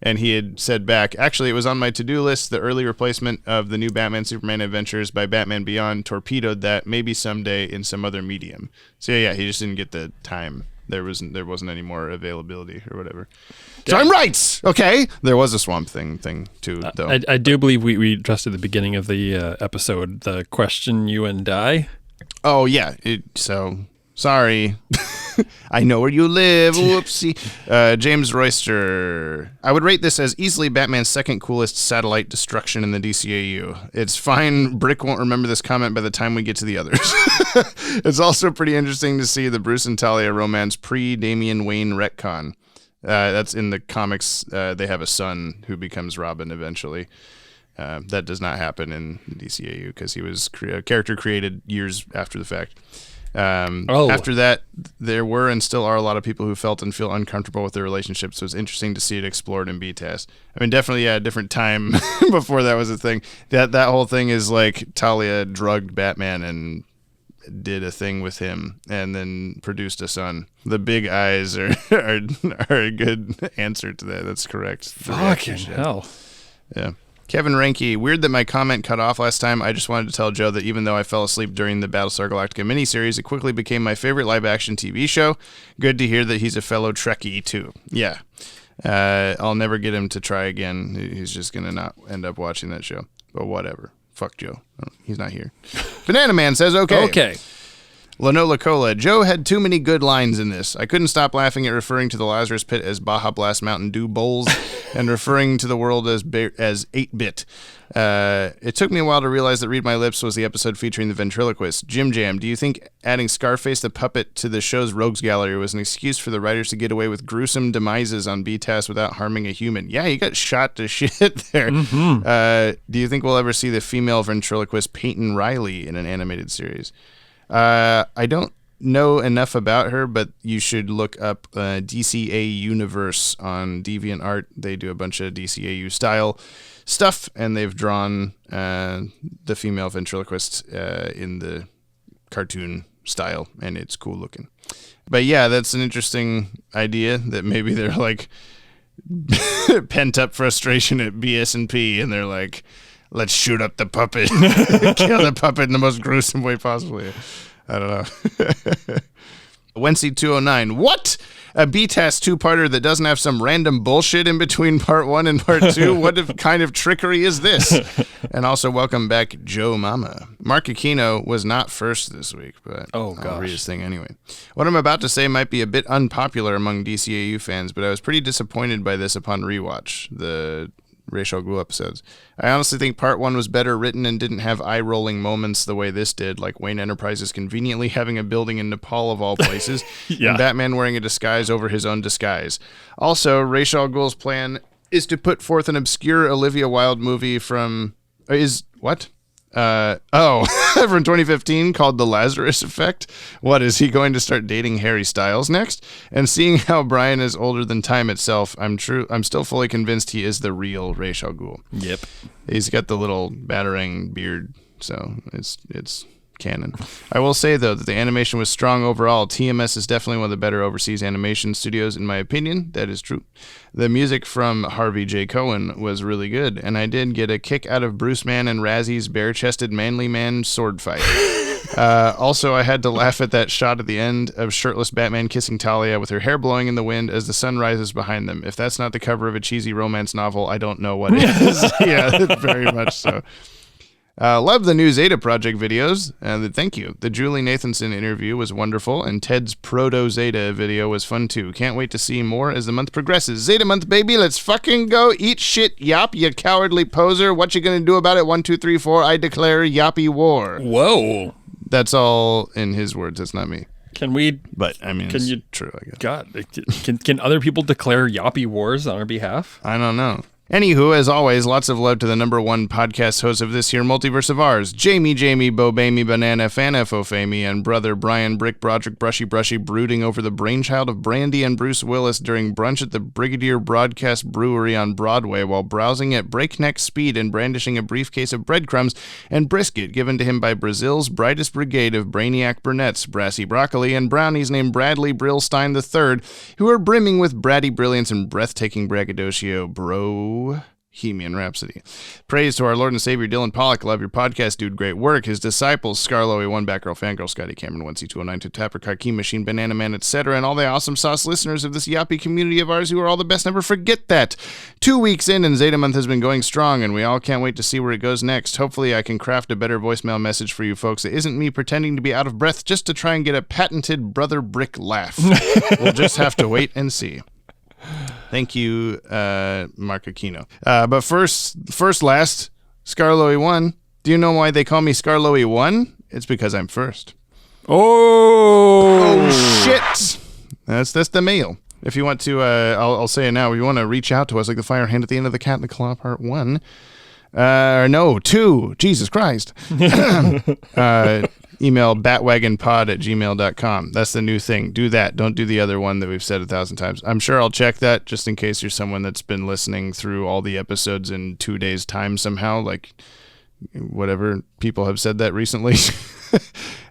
And he had said back, actually, it was on my to-do list. The early replacement of the new Batman Superman Adventures by Batman Beyond torpedoed that, maybe someday in some other medium. So yeah, he just didn't get the time. There wasn't any more availability or whatever. So I'm right. Okay. There was a Swamp Thing too, though. I do believe we addressed at the beginning of the episode the question you and I. Oh yeah. Sorry. I know where you live. Whoopsie. James Royster. I would rate this as easily Batman's second coolest satellite destruction in the DCAU. It's fine. Brick won't remember this comment by the time we get to the others. It's also pretty interesting to see the Bruce and Talia romance pre-Damian Wayne retcon. That's in the comics. They have a son who becomes Robin eventually. That does not happen in DCAU because he was a character created years after the fact. After that, there were and still are a lot of people who felt and feel uncomfortable with their relationships, so it's interesting to see it explored in BTAS. I mean, definitely, a different time before that was a thing. That whole thing is like Talia drugged Batman and did a thing with him and then produced a son. The big eyes are a good answer to that. That's correct. Fucking hell. Yeah. Kevin Ranke, weird that my comment cut off last time. I just wanted to tell Joe that even though I fell asleep during the Battlestar Galactica miniseries, it quickly became my favorite live-action TV show. Good to hear that he's a fellow Trekkie, too. Yeah. I'll never get him to try again. He's just going to not end up watching that show. But whatever. Fuck Joe. He's not here. Banana Man says, okay. Okay. Lanola Cola, Joe had too many good lines in this. I couldn't stop laughing at referring to the Lazarus Pit as Baja Blast Mountain Dew Bowls and referring to the world as 8-bit. It took me a while to realize that Read My Lips was the episode featuring the ventriloquist. Jim Jam, do you think adding Scarface the puppet to the show's Rogues Gallery was an excuse for the writers to get away with gruesome demises on BTAS without harming a human? Yeah, he got shot to shit there. Mm-hmm. Do you think we'll ever see the female ventriloquist Peyton Riley in an animated series? I don't know enough about her, but you should look up DCAU Universe on DeviantArt. They do a bunch of DCAU style stuff, and they've drawn the female ventriloquist in the cartoon style, and it's cool looking. But yeah, that's an interesting idea that maybe they're like pent up frustration at BS&P, and they're like, let's shoot up the puppet, kill the puppet in the most gruesome way possible. I don't know. Wency 209. What? A BTAS two-parter that doesn't have some random bullshit in between part 1 and part 2? What kind of trickery is this? And also welcome back Joe Mama. Mark Aquino was not first this week, but I'll read his thing anyway. What I'm about to say might be a bit unpopular among DCAU fans, but I was pretty disappointed by this upon rewatch. The Ra's al Ghul episodes. I honestly think part 1 was better written and didn't have eye-rolling moments the way this did, like Wayne Enterprises conveniently having a building in Nepal of all places, and Batman wearing a disguise over his own disguise. Also, Ra's al Ghul's plan is to put forth an obscure Olivia Wilde movie from... from 2015 called The Lazarus Effect. What, is he going to start dating Harry Styles next? And seeing how Brian is older than time itself, I'm still fully convinced he is the real Ra's al Ghul. Yep. He's got the little batarang beard, so it's canon. I will say, though, that the animation was strong overall. TMS is definitely one of the better overseas animation studios, in my opinion. That is true. The music from Harvey J. Cohen was really good, and I did get a kick out of Bruce Man and Razzie's bare-chested manly man sword fight. Also, I had to laugh at that shot at the end of shirtless Batman kissing Talia with her hair blowing in the wind as the sun rises behind them. If that's not the cover of a cheesy romance novel, I don't know what is. Yeah, very much so. Love the new Zeta Project videos. Thank you. The Julie Nathanson interview was wonderful, and Ted's Proto-Zeta video was fun too. Can't wait to see more as the month progresses. Zeta month, baby. Let's fucking go. Eat shit, Yop, you cowardly poser. What you gonna do about it? 1, 2, 3, 4. I declare Yoppie war. Whoa. That's all in his words. That's not me. Can we? But I mean, it's true, I guess. God, can other people declare Yoppie wars on our behalf? I don't know. Anywho, as always, lots of love to the #1 podcast host of this here multiverse of ours, Jamie, Bobamy, Banana, Fanafofamy, and brother Brian, Brick, Broderick, Brushy, brooding over the brainchild of Brandy and Bruce Willis during brunch at the Brigadier Broadcast Brewery on Broadway while browsing at breakneck speed and brandishing a briefcase of breadcrumbs and brisket given to him by Brazil's brightest brigade of brainiac brunettes, Brassy Broccoli, and brownies named Bradley Brillstein III, who are brimming with bratty brilliance and breathtaking braggadocio, Bohemian Rhapsody. Praise to our Lord and Savior Dylan Pollock. Love your podcast, dude. Great work. His disciples, Scarlowy, One Batgirl, Fangirl, Scotty Cameron, 1C209, to Tapper, Key Machine, Banana Man, etc., and all the awesome sauce listeners of this Yoppie community of ours who are all the best. Never forget that. 2 weeks in and Zeta Month has been going strong, and we all can't wait to see where it goes next. Hopefully I can craft a better voicemail message for you folks that isn't me pretending to be out of breath just to try and get a patented Brother Brick laugh. We'll just have to wait and see. Thank you, Mark Aquino. But first, Scarlowy 1. Do you know why they call me Scarlowy 1? It's because I'm first. Oh shit! That's the mail. If you want to, I'll say it now. If you want to reach out to us like the fire hand at the end of the Cat and the Claw Part 1. No, 2. Jesus Christ. Email batwagonpod@gmail.com. That's the new thing. Do that. Don't do the other one that we've said 1,000 times. I'm sure I'll check that just in case you're someone that's been listening through all the episodes in 2 days' time somehow, like whatever people have said that recently. I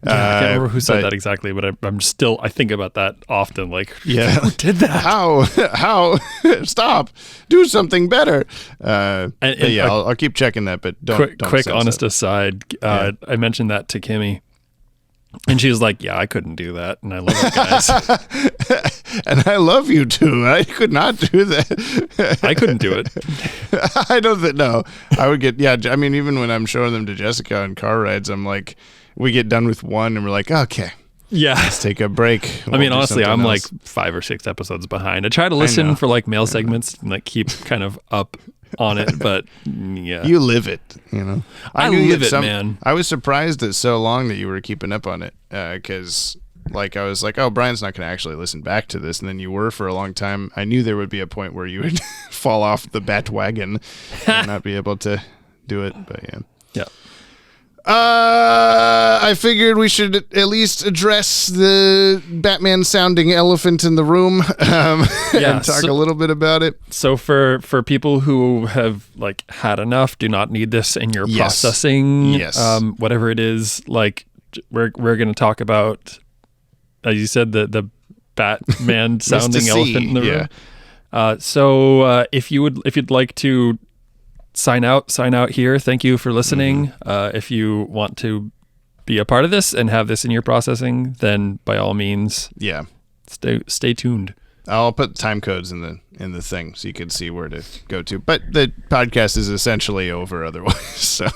can't remember who said that exactly, but I think about that often. Like, yeah, who did that? How? Stop! Do something better. I'll keep checking that, but don't. Quick, honest aside. I mentioned that to Kimmy, and she was like, "Yeah, I couldn't do that," and I love you guys. And I love you too. I could not do that. I couldn't do it. I don't think. No, I would get. Yeah, I mean, even when I'm showing them to Jessica on car rides, I'm like, we get done with one, and we're like, okay. Yeah. Let's take a break. I mean, honestly, I'm like 5 or 6 episodes behind. I try to listen for like mail segments and like keep kind of up on it, but yeah. You live it, you know. I live it, man. I was surprised that so long that you were keeping up on it because like I was like, oh, Brian's not going to actually listen back to this, and then you were for a long time. I knew there would be a point where you would fall off the Bat-Wagon and not be able to do it, but yeah. Yeah. I figured we should at least address the Batman-sounding elephant in the room and talk a little bit about it. So for people who have like had enough, do not need this in your processing, whatever it is, like we're going to talk about, as you said, the Batman-sounding elephant in the room. So if you'd like to sign out here. Thank you for listening. If you want to be a part of this and have this in your processing, then by all means, stay tuned. I'll put time codes in the thing so you can see where to go to. But the podcast is essentially over otherwise. So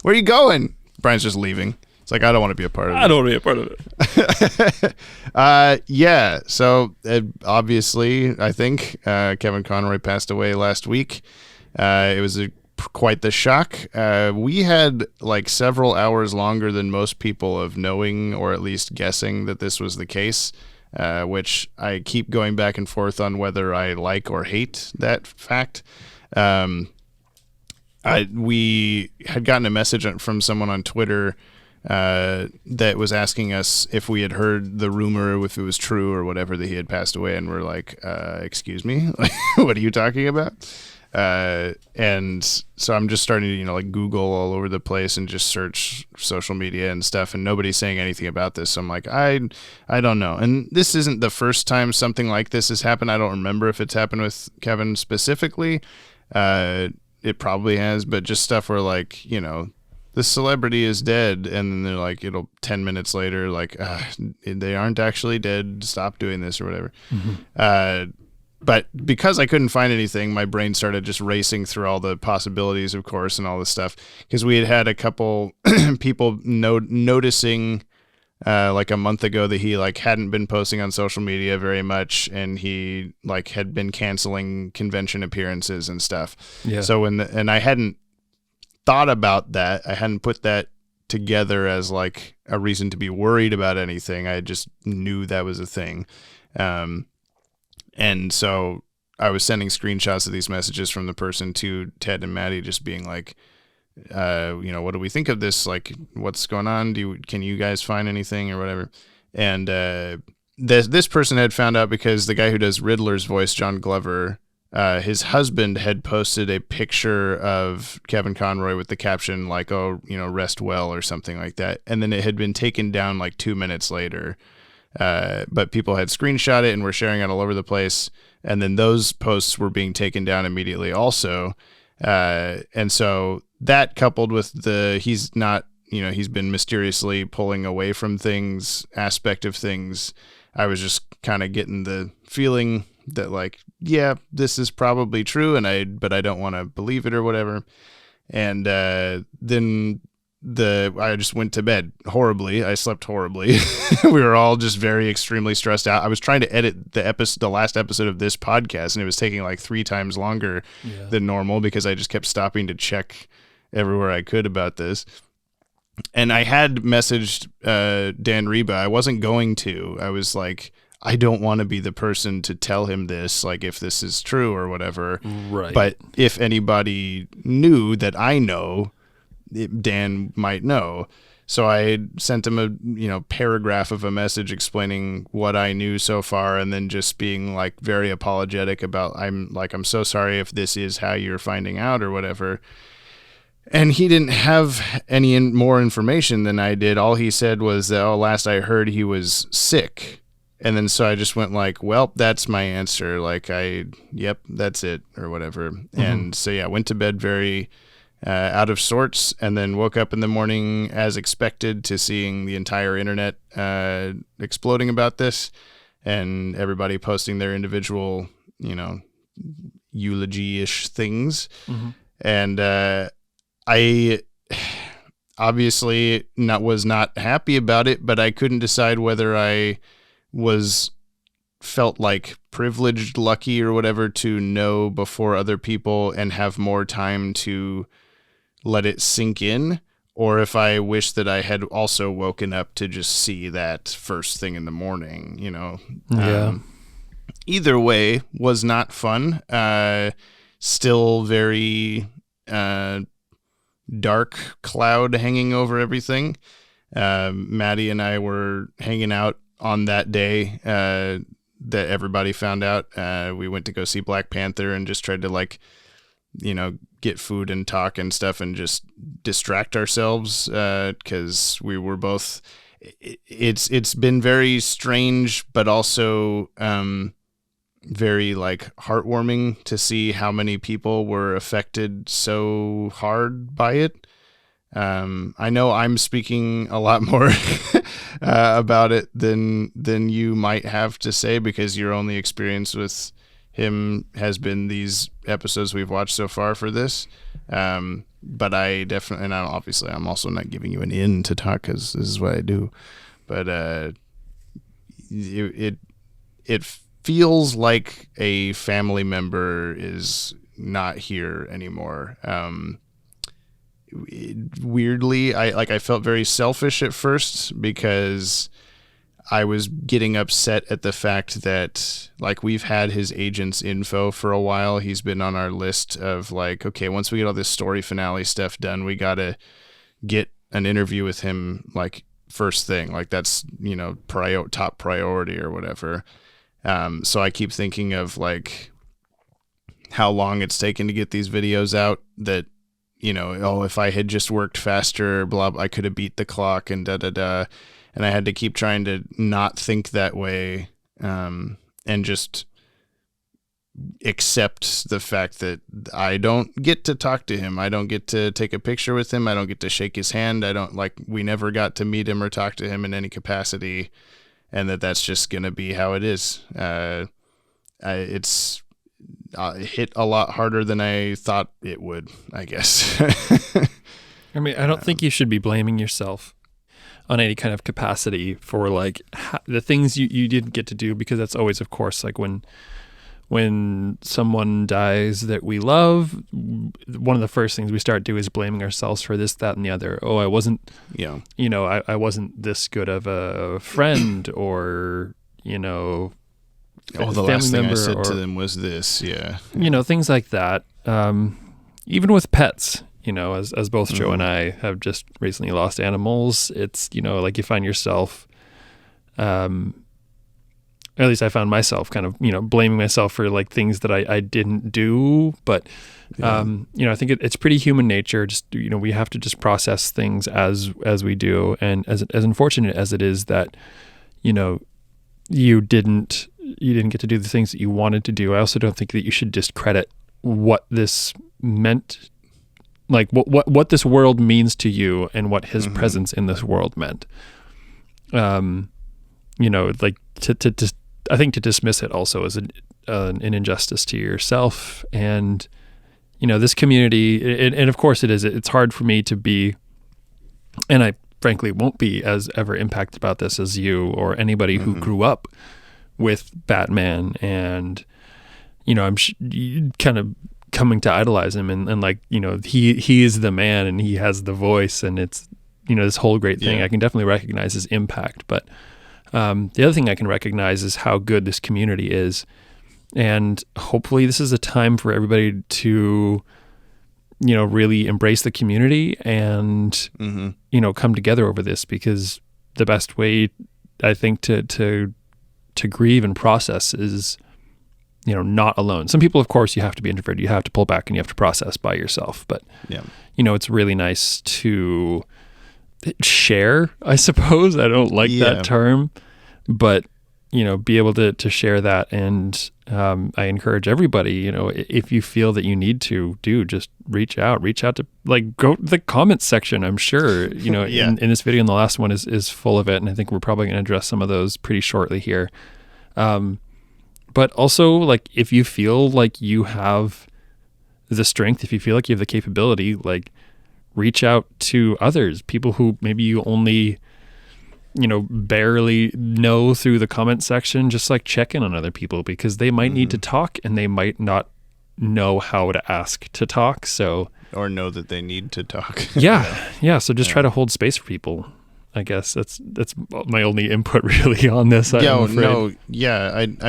where are you going? Brian's just leaving. It's like, I don't want to be a part of it. I don't want to be a part of it. So obviously, I think Kevin Conroy passed away last week. It was quite the shock. We had like several hours longer than most people of knowing or at least guessing that this was the case, which I keep going back and forth on whether I like or hate that fact. We had gotten a message from someone on Twitter that was asking us if we had heard the rumor, if it was true or whatever, that he had passed away, and we're like, excuse me? What are you talking about? And so I'm just starting to, like Google all over the place and just search social media and stuff, and nobody's saying anything about this. So I'm like, I don't know. And this isn't the first time something like this has happened. I don't remember if it's happened with Kevin specifically. It probably has, but just stuff where like, the celebrity is dead, and then they're like, 10 minutes later, like, they aren't actually dead. Stop doing this or whatever. Mm-hmm. But because I couldn't find anything, my brain started just racing through all the possibilities, of course, and all this stuff. Because we had a couple people noticing like a month ago that he like hadn't been posting on social media very much, and he like had been canceling convention appearances and stuff. Yeah. So and I hadn't thought about that. I hadn't put that together as like a reason to be worried about anything. I just knew that was a thing. And so I was sending screenshots of these messages from the person to Ted and Maddie, just being like, what do we think of this? Like, what's going on? Can you guys find anything or whatever? And this person had found out because the guy who does Riddler's voice, John Glover, his husband had posted a picture of Kevin Conroy with the caption like, "Oh, rest well" or something like that. And then it had been taken down like 2 minutes later. But people had screenshot it and were sharing it all over the place. And then those posts were being taken down immediately also. And so that coupled with he's been mysteriously pulling away from things, aspect of things, I was just kind of getting the feeling that like, yeah, this is probably true, but I don't want to believe it or whatever. And then I just went to bed horribly. I slept horribly. We were all just very extremely stressed out. I was trying to edit the last episode of this podcast, and it was taking like 3 times longer than normal because I just kept stopping to check everywhere I could about this. And I had messaged Dan Reba. I wasn't going to. I was like, I don't want to be the person to tell him this, like if this is true or whatever. Right. But if anybody knew that I know, Dan might know. So I sent him a paragraph of a message explaining what I knew so far, and then just being like very apologetic about I'm so sorry if this is how you're finding out or whatever. And he didn't have any more information than I did. All he said was that, last I heard he was sick. And then so I just went like, well, that's my answer. Like yep, that's it or whatever. Mm-hmm. And so yeah, went to bed very out of sorts, and then woke up in the morning as expected to seeing the entire internet exploding about this, and everybody posting their individual, eulogy-ish things. Mm-hmm. And I obviously was not happy about it, but I couldn't decide whether I felt like privileged, lucky, or whatever to know before other people and have more time to let it sink in, or if I wish that I had also woken up to just see that first thing in the morning, Yeah. Either way was not fun. Still very dark cloud hanging over everything. Maddie and I were hanging out on that day that everybody found out. We went to go see Black Panther and just tried to get food and talk and stuff and just distract ourselves because we were both. It's been very strange, but also very heartwarming to see how many people were affected so hard by it. I know I'm speaking a lot more about it than you might have to say, because your only experience with him has been these episodes we've watched so far for this. But I definitely, and obviously I'm also not giving you an in to talk because this is what I do. But it feels like a family member is not here anymore. Weirdly, I felt very selfish at first because I was getting upset at the fact that we've had his agent's info for a while. He's been on our list of okay, once we get all this story finale stuff done, we got to get an interview with him first thing. That's, top priority or whatever. So I keep thinking of how long it's taken to get these videos out, that if I had just worked faster, I could have beat the clock and da-da-da. And I had to keep trying to not think that way, and just accept the fact that I don't get to talk to him. I don't get to take a picture with him. I don't get to shake his hand. We never got to meet him or talk to him in any capacity, and that's just going to be how it is. It's hit a lot harder than I thought it would, I guess. I mean, I don't think you should be blaming yourself on any kind of capacity for the things you didn't get to do, because that's always, of course, when when someone dies that we love, one of the first things we start doing is blaming ourselves for this, that, and the other. Oh, I wasn't, I wasn't this good of a friend, or, the last thing I said to them was this. Yeah. Things like that. Even with pets, as both Joe and I have just recently lost animals, it's, like you find yourself, at least I found myself kind of, blaming myself for like things that I didn't do. But, I think it's pretty human nature. Just, we have to just process things as we do. And as unfortunate as it is that, you didn't get to do the things that you wanted to do, I also don't think that you should discredit what this meant, like what this world means to you and what his presence in this world meant. Like to I think to dismiss it also is an injustice to yourself and, this community. And of course it's hard for me to be, and I frankly won't be as ever impacted about this as you or anybody who grew up with Batman and, I'm kind of coming to idolize him and like, he is the man and he has the voice and it's, this whole great thing. I can definitely recognize his impact, but the other thing I can recognize is how good this community is. And hopefully this is a time for everybody to, really embrace the community and, come together over this, because the best way I think to grieve and process is, not alone. Some people, of course, you have to be introverted. You have to pull back and you have to process by yourself. But, it's really nice to share, I suppose. I don't like that term, but be able to share that. And I encourage everybody, if you feel that you need to just reach out to, like, go to the comments section. I'm sure in this video, and the last one is full of it, and I think we're probably going to address some of those pretty shortly here. But also, like, if you feel like you have the strength, if you feel like you have the capability, like, reach out to others, people who maybe you only, barely know through the comment section. Just like check in on other people, because they might need to talk and they might not know how to ask to talk. So, or know that they need to talk. Yeah. So just try to hold space for people. I guess that's my only input really on this. I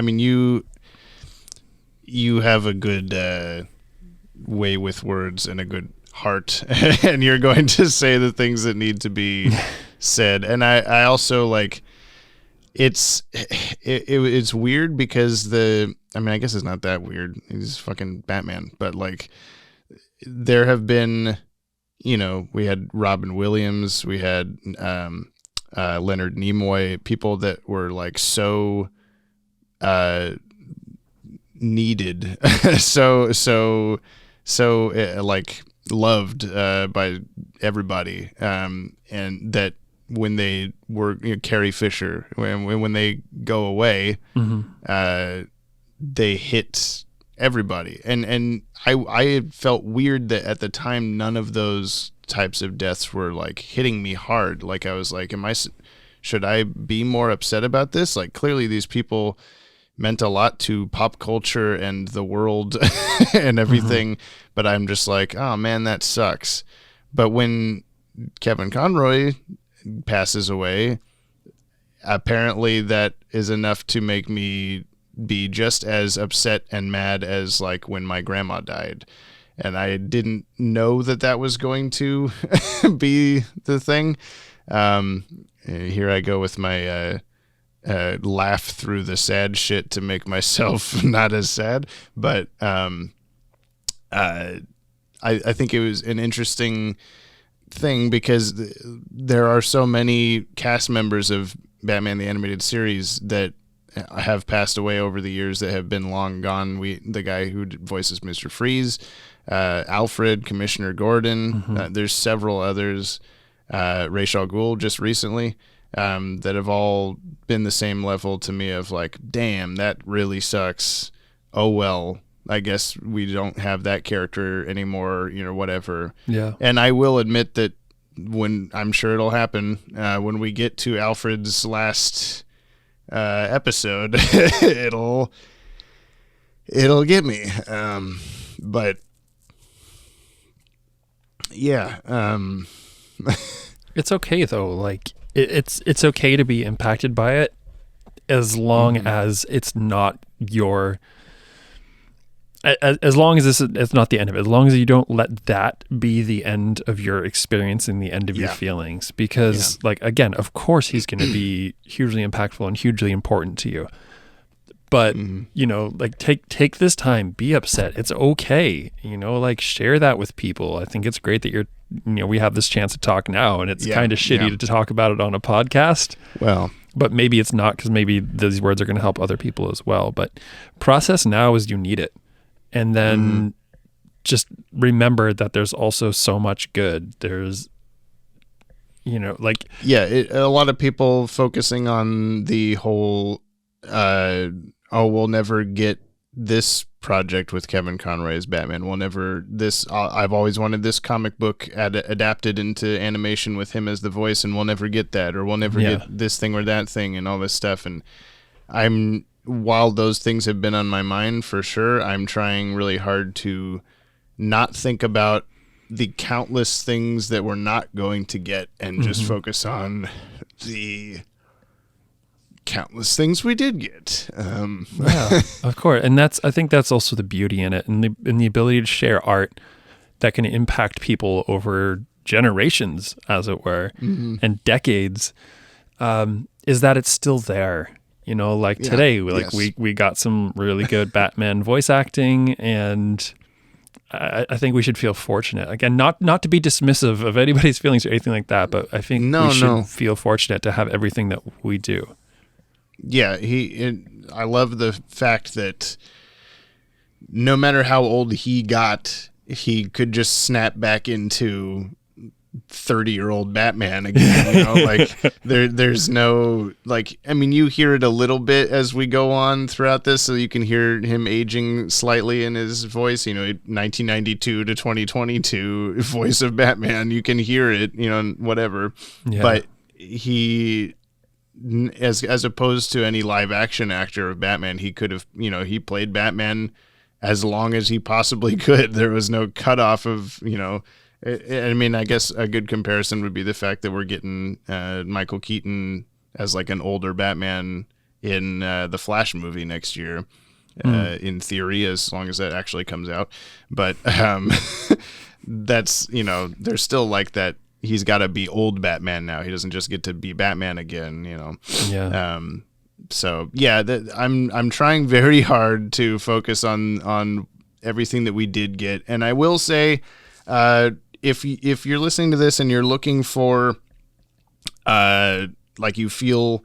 mean, you have a good way with words and a good heart, and you're going to say the things that need to be said. And I also, like, it's weird because I guess it's not that weird. He's fucking Batman, but like, there have been, we had Robin Williams, we had Leonard Nimoy, people that were like so needed, so like loved by everybody, and that when they were Carrie Fisher, when they go away, they hit everybody, and I felt weird that at the time none of those types of deaths were like hitting me hard. Like, I was like, should I be more upset about this? Like, clearly these people meant a lot to pop culture and the world and everything, but I'm just like, oh man, that sucks. But when Kevin Conroy passes away, apparently that is enough to make me be just as upset and mad as like when my grandma died. And I didn't know that was going to be the thing. Here I go with my laugh through the sad shit to make myself not as sad. But I think it was an interesting thing because there are so many cast members of Batman the Animated Series that have passed away over the years that have been long gone. The guy who voices Mr. Freeze, Alfred, Commissioner Gordon, there's several others, Ra's al Ghul just recently, that have all been the same level to me of like, damn, that really sucks. Oh, well, I guess we don't have that character anymore, whatever. Yeah. And I will admit that when I'm sure it'll happen, when we get to Alfred's last episode, it'll get me. But yeah, it's okay though. Like it's okay to be impacted by it, as long as it's not your. As long as it's not the end of it, as long as you don't let that be the end of your experience and the end of your feelings, because like, again, of course he's going to be hugely impactful and hugely important to you. But, you know, like take this time, be upset. It's okay. You know, like share that with people. I think it's great that we have this chance to talk now, and it's kind of shitty to talk about it on a podcast. Well, but maybe it's not, because maybe these words are going to help other people as well. But process now as you need it. And then just remember that there's also so much good. There's, you know, like... Yeah, a lot of people focusing on the whole, we'll never get this project with Kevin Conroy as Batman. We'll never... I've always wanted this comic book adapted into animation with him as the voice, and we'll never get that. Or we'll never get this thing or that thing and all this stuff. And while those things have been on my mind for sure, I'm trying really hard to not think about the countless things that we're not going to get and just focus on the countless things we did get. Yeah, of course. And I think that's also the beauty in it, and the ability to share art that can impact people over generations, as it were, and decades, is that it's still there. You know, like today, we got some really good Batman voice acting, and I think we should feel fortunate. Again, not to be dismissive of anybody's feelings or anything like that, but I think we should feel fortunate to have everything that we do. Yeah, I love the fact that no matter how old he got, he could just snap back into 30-year-old Batman again, you know, like there's no, like, I mean, you hear it a little bit as we go on throughout this, so you can hear him aging slightly in his voice, you know, 1992 to 2022 voice of Batman, you can hear it, you know, whatever. But he, as opposed to any live action actor of Batman, he could have, you know, he played Batman as long as he possibly could. There was no cutoff of, you know, I mean, I guess a good comparison would be the fact that we're getting Michael Keaton as like an older Batman in the Flash movie next year, in theory, as long as that actually comes out. But that's, you know, there's still like that. He's got to be old Batman now. He doesn't just get to be Batman again, you know? Yeah. So yeah, I'm trying very hard to focus on everything that we did get. And I will say, if you're listening to this and you're looking for, like you feel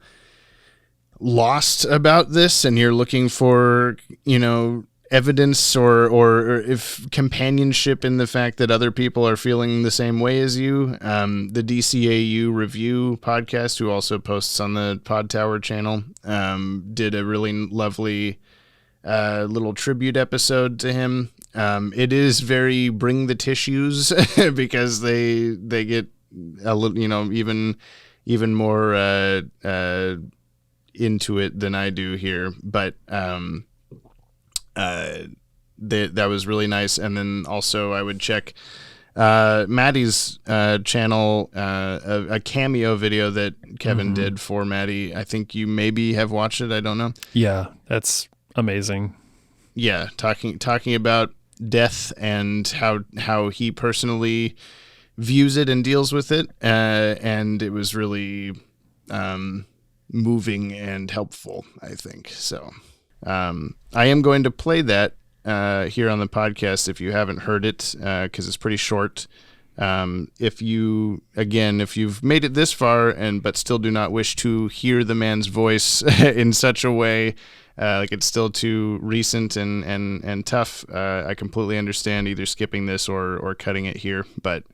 lost about this and you're looking for, you know, evidence or if companionship in the fact that other people are feeling the same way as you, the DCAU review podcast, who also posts on the Podtower channel, did a really lovely little tribute episode to him. It is very bring the tissues because they get a little, you know, even more into it than I do here, but that was really nice. And then also I would check Maddie's channel, a cameo video that Kevin did for Maddie. I think you maybe have watched it. I don't know. Yeah, that's amazing. Yeah, talking about death and how he personally views it and deals with it, and it was really moving and helpful, I think. So I am going to play that here on the podcast if you haven't heard it, because it's pretty short. If you've made it this far but still do not wish to hear the man's voice in such a way, like it's still too recent and tough, I completely understand either skipping this or cutting it here, but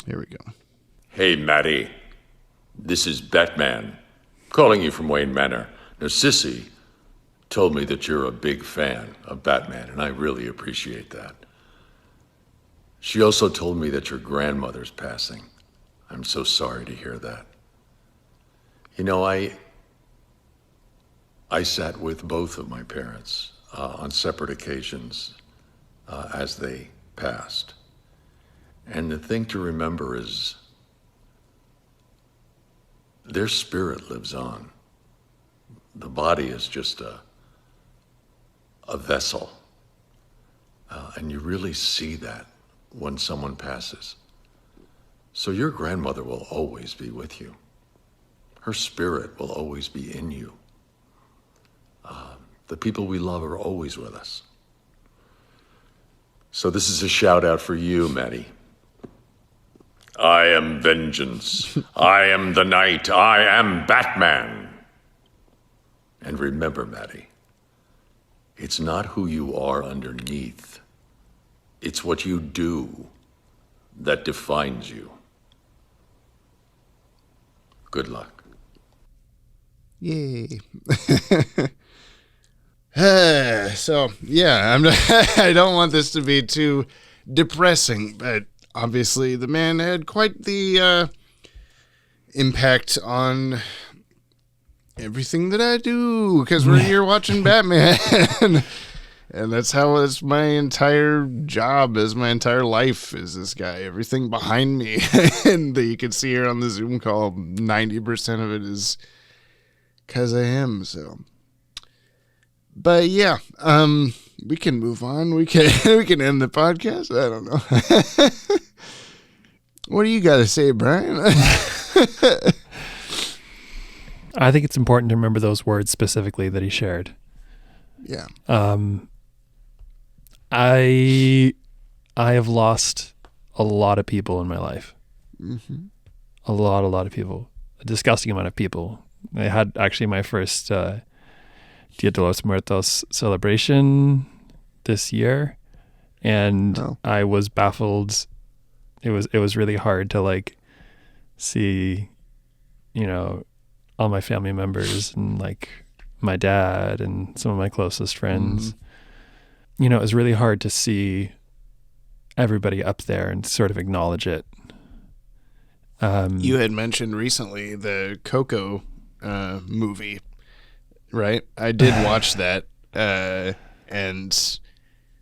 here we go. Hey, Maddie. This is Batman, calling you from Wayne Manor. Now, Sissy told me that you're a big fan of Batman, and I really appreciate that. She also told me that your grandmother's passing. I'm so sorry to hear that. You know, I sat with both of my parents. on separate occasions as they passed. And the thing to remember is their spirit lives on. The body is just a vessel. And you really see that when someone passes. So your grandmother will always be with you. Her spirit will always be in you. The people we love are always with us. So this is a shout out for you, Maddie. I am vengeance. I am the night. I am Batman. And remember, Maddie, it's not who you are underneath. It's what you do that defines you. Good luck. Yay. So, yeah, I don't want this to be too depressing, but obviously the man had quite the impact on everything that I do, because we're here watching Batman. And that's how it's my entire job, is my entire life, is this guy. Everything behind me, and that you can see here on the Zoom call, 90% of it is because of him. So, but yeah, we can move on. We can end the podcast. I don't know. What do you got to say, Brian? I think it's important to remember those words specifically that he shared. Yeah. I have lost a lot of people in my life. Mm-hmm. A lot of people. A disgusting amount of people. I had actually my first Dia de los Muertos celebration this year, and I was baffled. It was really hard to like see, you know, all my family members and like my dad and some of my closest friends. Mm-hmm. You know, it was really hard to see everybody up there and sort of acknowledge it. You had mentioned recently the Coco movie, right? I did watch that, and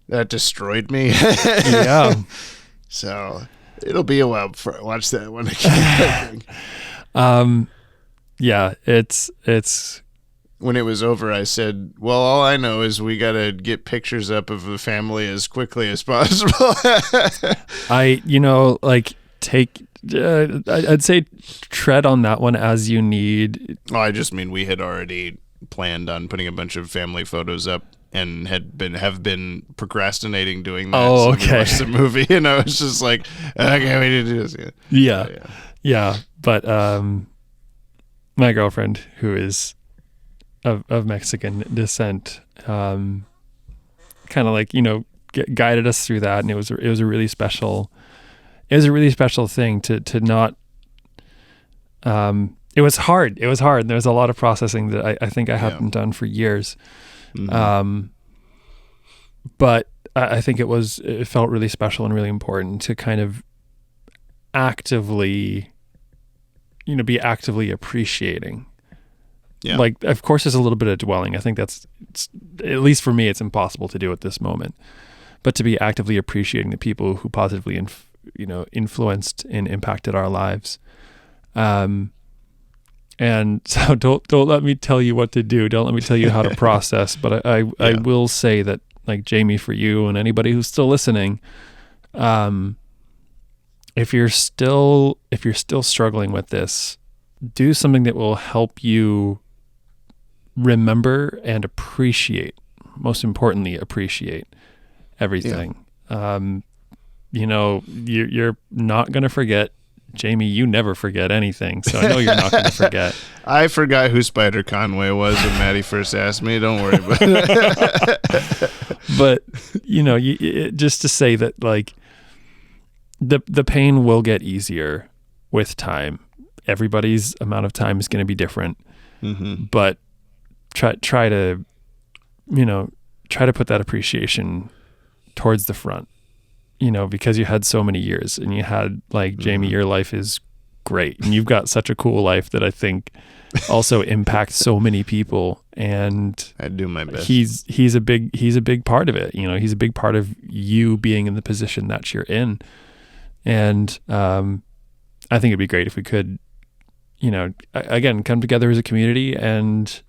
that destroyed me. Yeah. So it'll be a while before I watch that one again, I think. Yeah, it's when it was over, I said, well, all I know is we got to get pictures up of the family as quickly as possible. I'd say tread on that one as you need. Oh, I just mean we had already planned on putting a bunch of family photos up and have been procrastinating doing that. Oh, okay. So we watched the movie, and I was just like, okay, we need to do this. Yeah. But my girlfriend, who is of Mexican descent, kind of like, you know, guided us through that, and it was a really special thing to not. It was hard. And there was a lot of processing that I think I hadn't done for years. Mm-hmm. But I think it felt really special and really important to kind of actively, you know, be actively appreciating. Yeah. Like, of course, there's a little bit of dwelling. I think it's, at least for me, it's impossible to do at this moment. But to be actively appreciating the people who positively, influenced and impacted our lives. And so don't let me tell you what to do. Don't let me tell you how to process. But I will say that, like, Jamie, for you and anybody who's still listening, if you're still struggling with this, do something that will help you remember and appreciate, most importantly, appreciate everything. You're not going to forget. Jamie, you never forget anything, so I know you're not going to forget. I forgot who Spider Conway was when Maddie first asked me. Don't worry about it. But, just to say that, like, the pain will get easier with time. Everybody's amount of time is going to be different, but try to put that appreciation towards the front, because you had so many years, and you had, like, Jamie, your life is great. And you've got such a cool life that I think also impacts so many people. And I do my best. He's a big part of it. You know, he's a big part of you being in the position that you're in. And I think it'd be great if we could, you know, again, come together as a community and,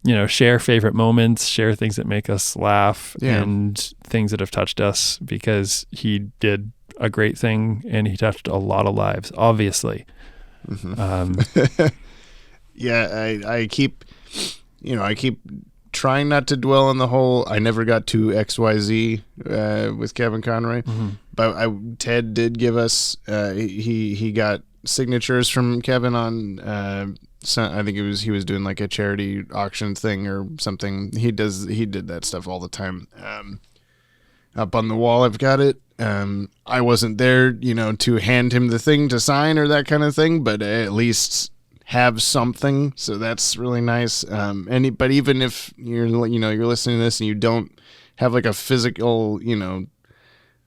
you know, share favorite moments, share things that make us laugh, and things that have touched us, because he did a great thing and he touched a lot of lives, obviously. I keep trying not to dwell on the whole I never got to XYZ with Kevin Conroy, but Ted did give us he got signatures from Kevin on I think he was doing like a charity auction thing or something. He did that stuff all the time. Up on the wall, I've got it. I wasn't there, you know, to hand him the thing to sign or that kind of thing, but at least have something. So that's really nice. But even if you're listening to this and you don't have like a physical, you know,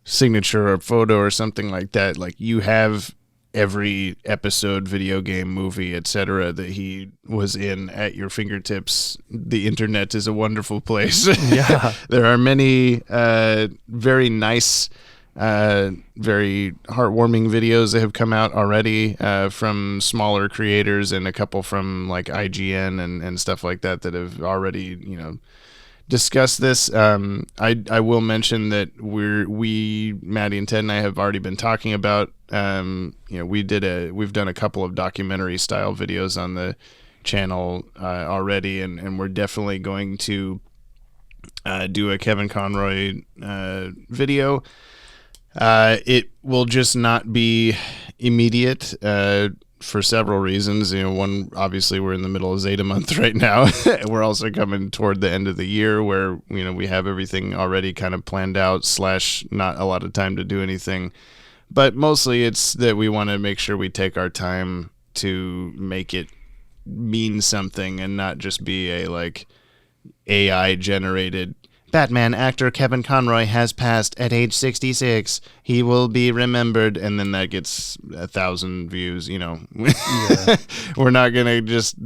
signature or photo or something like that, like you have every episode, video game, movie, etc. that he was in at your fingertips. The internet is a wonderful place. Yeah. There are many very nice, very heartwarming videos that have come out already from smaller creators, and a couple from like IGN and stuff like that have already, you know, discuss this. I will mention that Maddie and Ted and I have already been talking about, you know, we've done a couple of documentary style videos on the channel already, and we're definitely going to do a Kevin Conroy video. It will just not be immediate for several reasons. You know, one, obviously we're in the middle of Zeta month right now. We're also coming toward the end of the year where, you know, we have everything already kind of planned out / not a lot of time to do anything. But mostly it's that we want to make sure we take our time to make it mean something and not just be a like AI generated Batman actor Kevin Conroy has passed at age 66. He will be remembered, and then that gets 1,000 views. You know, we're not gonna just.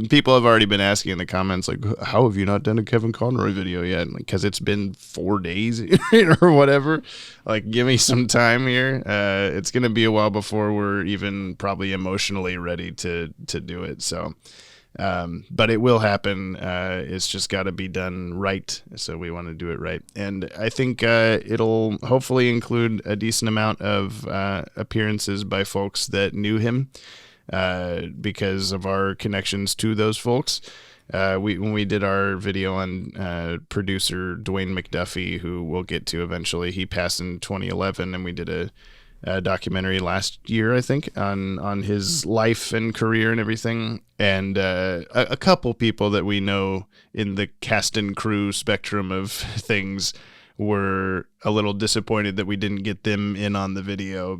People have already been asking in the comments like, "How have you not done a Kevin Conroy video yet?" Because it's been 4 days or whatever. Like, give me some time here. It's gonna be a while before we're even probably emotionally ready to do it. So. But it will happen. It's just got to be done right. So we want to do it right. And I think it'll hopefully include a decent amount of appearances by folks that knew him because of our connections to those folks. When we did our video on producer Dwayne McDuffie, who we'll get to eventually, he passed in 2011, and we did a documentary last year, I think, on his life and career and everything. And a couple people that we know in the cast and crew spectrum of things were a little disappointed that we didn't get them in on the video,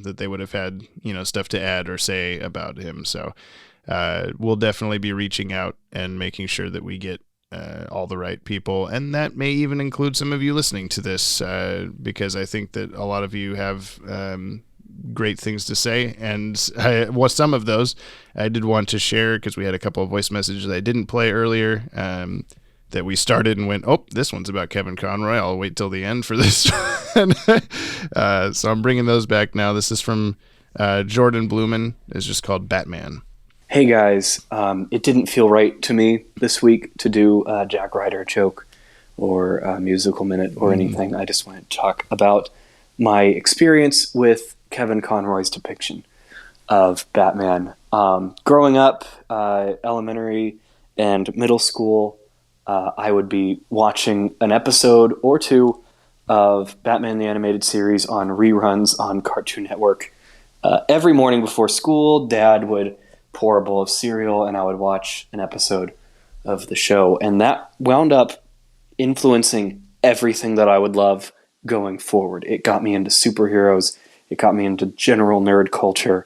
that they would have had, you know, stuff to add or say about him. So we'll definitely be reaching out and making sure that we get all the right people, and that may even include some of you listening to this, because I think that a lot of you have great things to say, and some of those I did want to share because we had a couple of voice messages that I didn't play earlier, that we started and went, oh, this one's about Kevin Conroy, I'll wait till the end for this one. So I'm bringing those back now. This is from Jordan Blumen. It's just called Batman. Hey guys, it didn't feel right to me this week to do a Jack Ryder joke or a musical minute or anything. I just wanted to talk about my experience with Kevin Conroy's depiction of Batman. Growing up, elementary and middle school, I would be watching an episode or two of Batman the Animated Series on reruns on Cartoon Network. Every morning before school, Dad would pour a bowl of cereal and I would watch an episode of the show. And that wound up influencing everything that I would love going forward. It got me into superheroes. It got me into general nerd culture.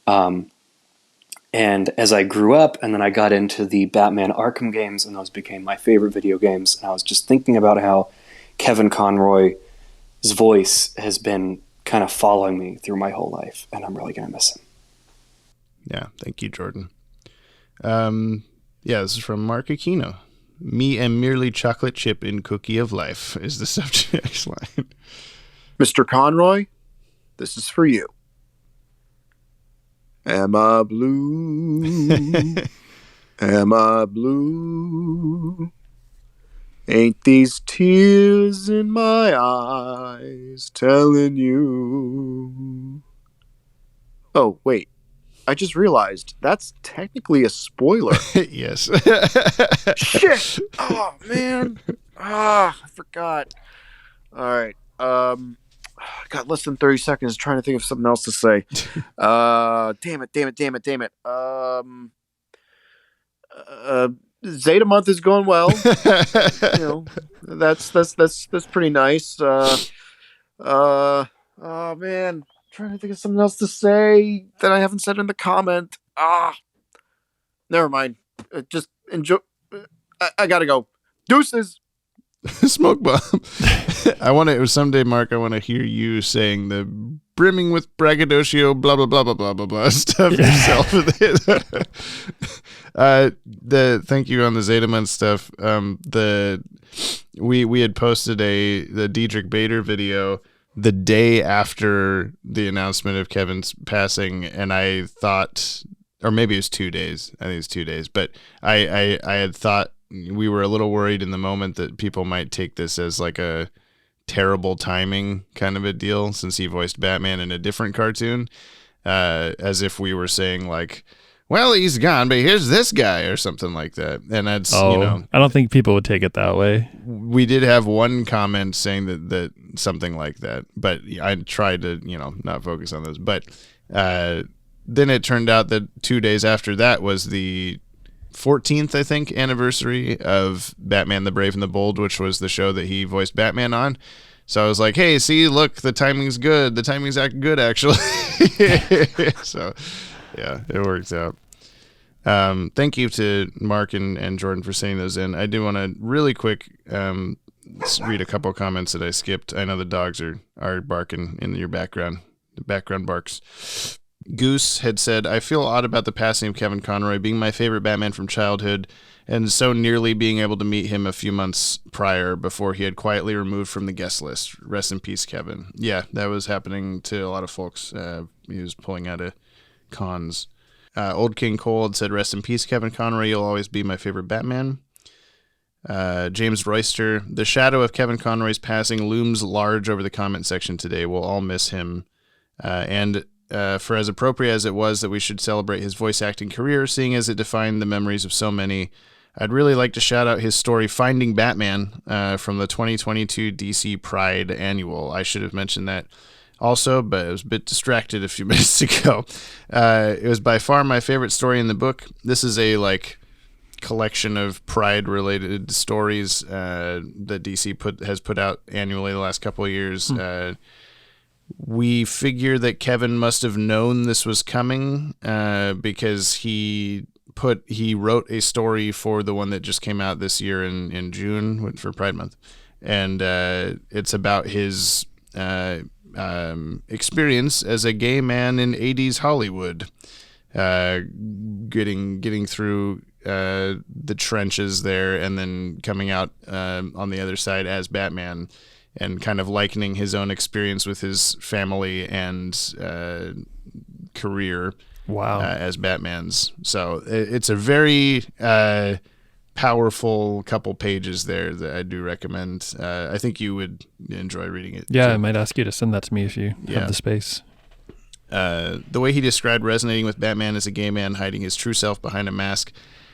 And as I grew up and then I got into the Batman Arkham games, and those became my favorite video games. And I was just thinking about how Kevin Conroy's voice has been kind of following me through my whole life. And I'm really going to miss him. Yeah, thank you, Jordan. This is from Mark Aquino. Me am merely chocolate chip in cookie of life is the subject line. Mr. Conroy, this is for you. Am I blue? Am I blue? Ain't these tears in my eyes telling you? Oh, wait. I just realized that's technically a spoiler. Yes. Shit! Oh, man. I forgot. All right. I got less than 30 seconds trying to think of something else to say. Damn it. Zeta month is going well. That's pretty nice. Oh man, trying to think of something else to say that I haven't said in the comment. Never mind. Just enjoy. I gotta go. Deuces. Smoke bomb. It was someday, Mark, I want to hear you saying the brimming with braggadocio, blah, blah, blah, blah, blah, blah, blah stuff yourself. Thank you on the Zetaman stuff. We had posted the Diedrich Bader video the day after the announcement of Kevin's passing, and I thought, or maybe it was 2 days. I think it was 2 days, but I had thought we were a little worried in the moment that people might take this as like a terrible timing kind of a deal, since he voiced Batman in a different cartoon, as if we were saying like, well, he's gone, but here's this guy or something like that. And that's, I don't think people would take it that way. We did have one comment saying that something like that, but I tried to, not focus on those. But then it turned out that 2 days after that was the 14th, I think, anniversary of Batman the Brave and the Bold, which was the show that he voiced Batman on. So I was like, hey, see, look, the timing's good. The timing's good, actually. So, yeah, it works out. Thank you to Mark and Jordan for sending those in. I do want to really quick read a couple comments that I skipped. I know the dogs are barking in your background. The background barks. Goose had said, I feel odd about the passing of Kevin Conroy, being my favorite Batman from childhood, and so nearly being able to meet him a few months prior before he had quietly removed from the guest list. Rest in peace, Kevin. Yeah, that was happening to a lot of folks. He was pulling out of cons. Old King Cole had said, rest in peace, Kevin Conroy. You'll always be my favorite Batman. James Royster, the shadow of Kevin Conroy's passing looms large over the comment section today. We'll all miss him. And for as appropriate as it was that we should celebrate his voice acting career, seeing as it defined the memories of so many, I'd really like to shout out his story, Finding Batman, from the 2022 DC Pride Annual. I should have mentioned that also, but I was a bit distracted a few minutes ago. It was by far my favorite story in the book. This is a collection of Pride-related stories that DC has put out annually the last couple of years. We figure that Kevin must have known this was coming because he wrote a story for the one that just came out this year in June for Pride Month, and it's about his experience as a gay man in 80s Hollywood, getting through the trenches there and then coming out on the other side as Batman, and kind of likening his own experience with his family and career as Batman's. So it's a very powerful couple pages there that I do recommend. I think you would enjoy reading it. Yeah, too. I might ask you to send that to me if you have the space. The way he described resonating with Batman as a gay man hiding his true self behind a mask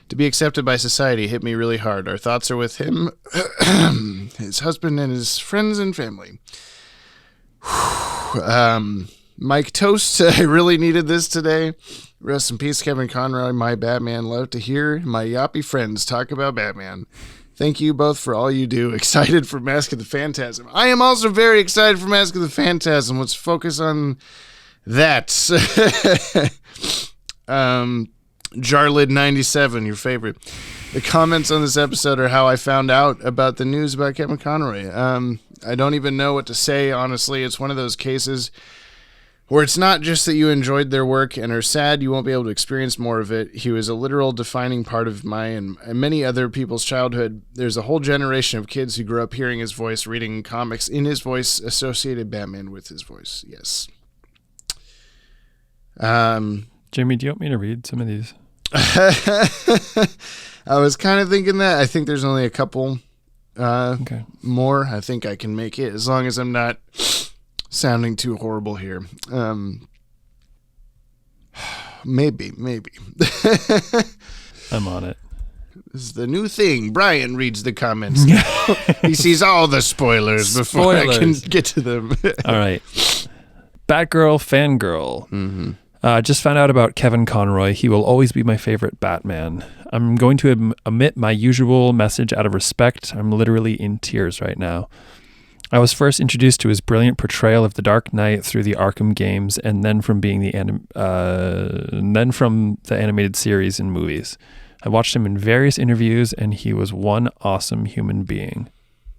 to be accepted by society hit me really hard. Our thoughts are with him, his husband, and his friends and family. Mike Toast, I really needed this today. Rest in peace, Kevin Conroy, my Batman. Love to hear my Yoppie friends talk about Batman. Thank you both for all you do. Excited for Mask of the Phantasm. I am also very excited for Mask of the Phantasm. Let's focus on that. Jarlid97, your favorite. The comments on this episode are how I found out about the news about Kevin Conroy. I don't even know what to say, honestly. It's one of those cases Or it's not just that you enjoyed their work and are sad you won't be able to experience more of it. He was a literal defining part of my and many other people's childhood. There's a whole generation of kids who grew up hearing his voice, reading comics in his voice, associated Batman with his voice. Yes. Jimmy, do you want me to read some of these? I was kind of thinking that. I think there's only a couple more. I think I can make it as long as I'm not sounding too horrible here. Maybe. I'm on it. This is the new thing. Brian reads the comments now. He sees all the spoilers before I can get to them. All right. Batgirl fangirl. Mm-hmm. Just found out about Kevin Conroy. He will always be my favorite Batman. I'm going to omit my usual message out of respect. I'm literally in tears right now. I was first introduced to his brilliant portrayal of the Dark Knight through the Arkham games, and then from the animated series and movies. I watched him in various interviews, and he was one awesome human being.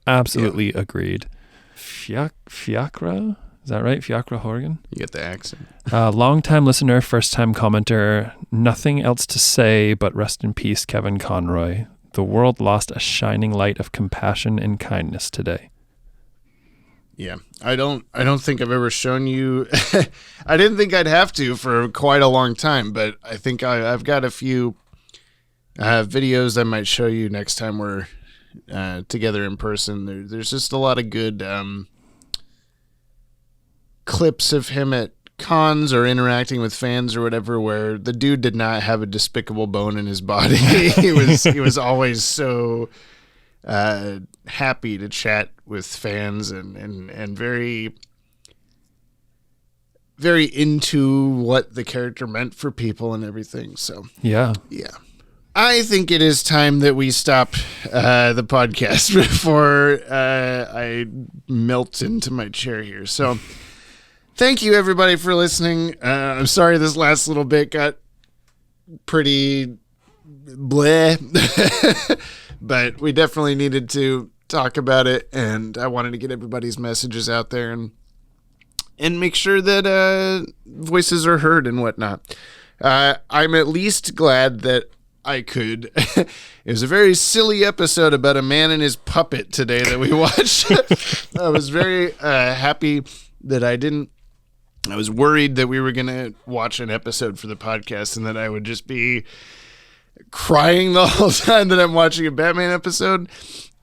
Absolutely agreed. Fiacra? Is that right? Fiacra Horgan? You get the accent. Long-time listener, first-time commenter. Nothing else to say, but rest in peace, Kevin Conroy. The world lost a shining light of compassion and kindness today. Yeah, I don't think I've ever shown you. I didn't think I'd have to for quite a long time, but I think I've got a few videos I might show you next time we're together in person. There's just a lot of good clips of him at cons or interacting with fans or whatever, where the dude did not have a despicable bone in his body. he was always so happy to chat with fans and very, very into what the character meant for people and everything. So yeah. I think it is time that we stop the podcast before I melt into my chair here. So thank you everybody for listening. I'm sorry this last little bit got pretty bleh. But we definitely needed to talk about it, and I wanted to get everybody's messages out there and make sure that voices are heard and whatnot. I'm at least glad that I could. It was a very silly episode about a man and his puppet today that we watched. I was very happy that I didn't. I was worried that we were going to watch an episode for the podcast and that I would just be crying the whole time that I'm watching a Batman episode.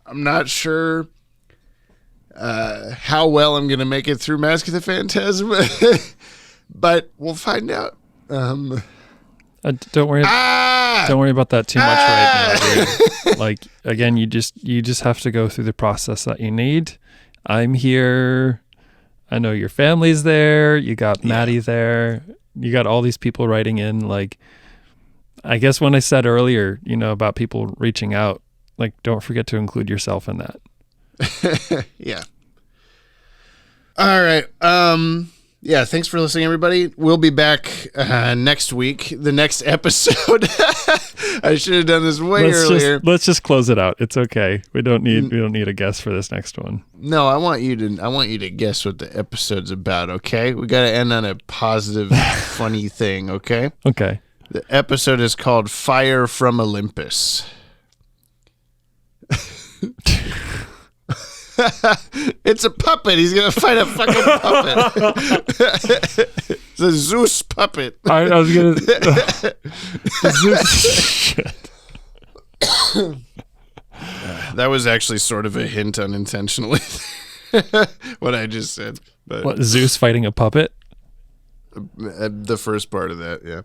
I'm not sure how well I'm going to make it through Mask of the Phantasm, but we'll find out. Don't worry about that too much right now, dude. Like, again, you just have to go through the process that you need. I'm here. I know your family's there. You got Maddie there. You got all these people writing in. Like, I guess when I said earlier, about people reaching out, like, don't forget to include yourself in that. Yeah. All right. Yeah. Thanks for listening, everybody. We'll be back next week. The next episode. I should have done this way earlier. Let's just close it out. It's okay. We don't need a guess for this next one. No, I want you to guess what the episode's about. Okay. We got to end on a positive, funny thing. Okay. Okay. The episode is called Fire from Olympus. It's a puppet. He's going to fight a fucking puppet. It's a Zeus puppet. I was going to... Shit. That was actually sort of a hint unintentionally. What I just said. But what, Zeus fighting a puppet? The first part of that, yeah.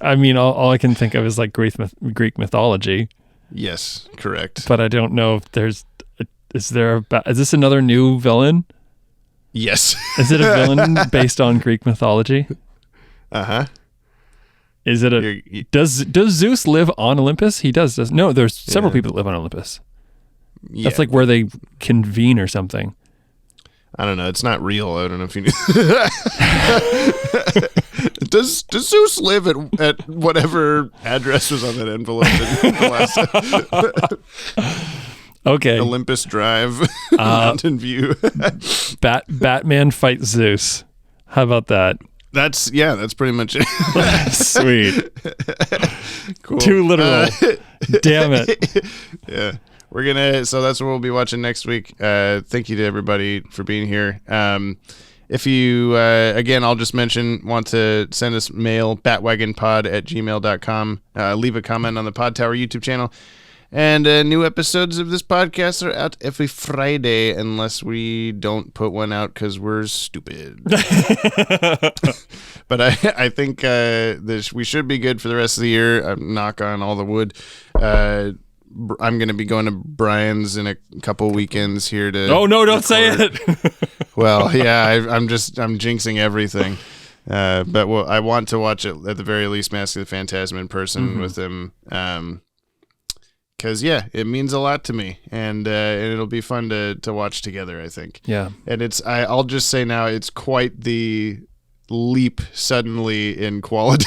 I mean, all I can think of is like Greek mythology. Yes, correct. But I don't know if there's. Is this another new villain? Yes. Is it a villain based on Greek mythology? Uh-huh. Is it does Zeus live on Olympus? He does. No, there's several people that live on Olympus. Yeah. That's like where they convene or something. I don't know. It's not real. I don't know if you knew. Does Zeus live at whatever address was on that envelope in the last okay. Olympus Drive, Mountain View. Batman fights Zeus. How about that? That's pretty much it. Sweet. Cool. Too literal. Damn it. Yeah. So that's what we'll be watching next week. Thank you to everybody for being here. If you, again, I'll just mention, want to send us mail, batwagonpod@gmail.com. Leave a comment on the Podtower YouTube channel. And new episodes of this podcast are out every Friday, unless we don't put one out because we're stupid. But I think we should be good for the rest of the year. Knock on all the wood. I'm going to be going to Brian's in a couple weekends here to. Oh no! Don't say it. Well, yeah, I'm jinxing everything. But I want to watch it at the very least, Mask of the Phantasm in person with him. Because it means a lot to me, and it'll be fun to watch together, I think. Yeah. And I'll just say now, it's quite the leap suddenly in quality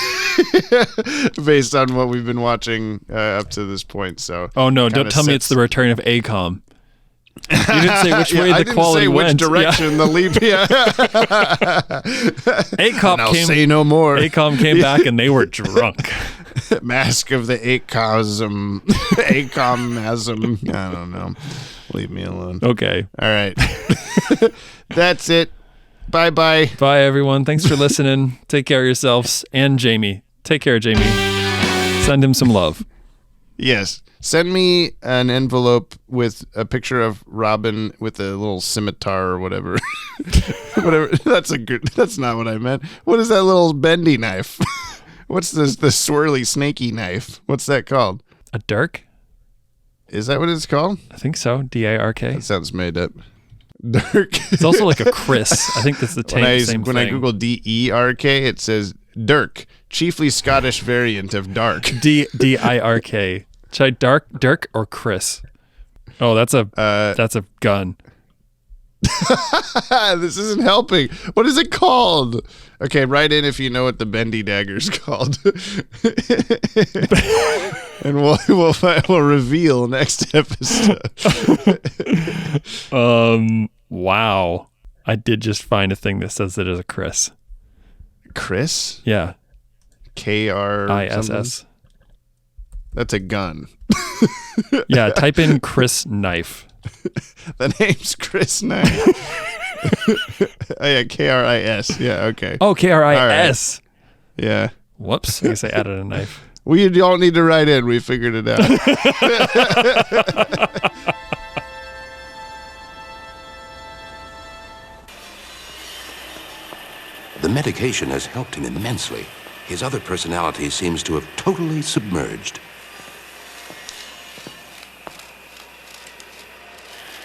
based on what we've been watching up to this point. So. Oh no! Don't tell me it's the return of ACOM. You didn't say which way the quality went. Which direction the leap. Yeah. Say no more. ACOM came back and they were drunk. Mask of the ACOM. ACOM-asm. I don't know. Leave me alone. Okay. All right. That's it. Bye-bye. Bye, everyone. Thanks for listening. Take care of yourselves. And Jamie. Take care, Jamie. Send him some love. Yes. Send me an envelope with a picture of Robin with a little scimitar or whatever. Whatever. That's not what I meant. What is that little bendy knife? What's this? The swirly snaky knife? What's that called? A dirk? Is that what it's called? I think so. D-A-R-K. That sounds made up. Dirk. It's also like a Chris. I think that's the same thing. When I Google D-E-R-K, it says Dirk, chiefly Scottish variant of dark. D-I-R-K. Should I Dirk or Chris? Oh, that's a gun. This isn't helping. What is it called? Okay, write in if you know what the bendy dagger's called, and we'll reveal next episode. Wow, I did just find a thing that says it is a Chris. Chris? Yeah. K-R-I-S-S. That's a gun. Yeah, type in Chris Knife. The name's Chris Knife. Oh, yeah, K-R-I-S. Yeah, okay. Oh, K-R-I-S. Right. Yeah. Whoops. I guess I added a knife. We don't need to write in. We figured it out. The medication has helped him immensely. His other personality seems to have totally submerged.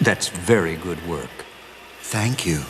That's very good work. Thank you.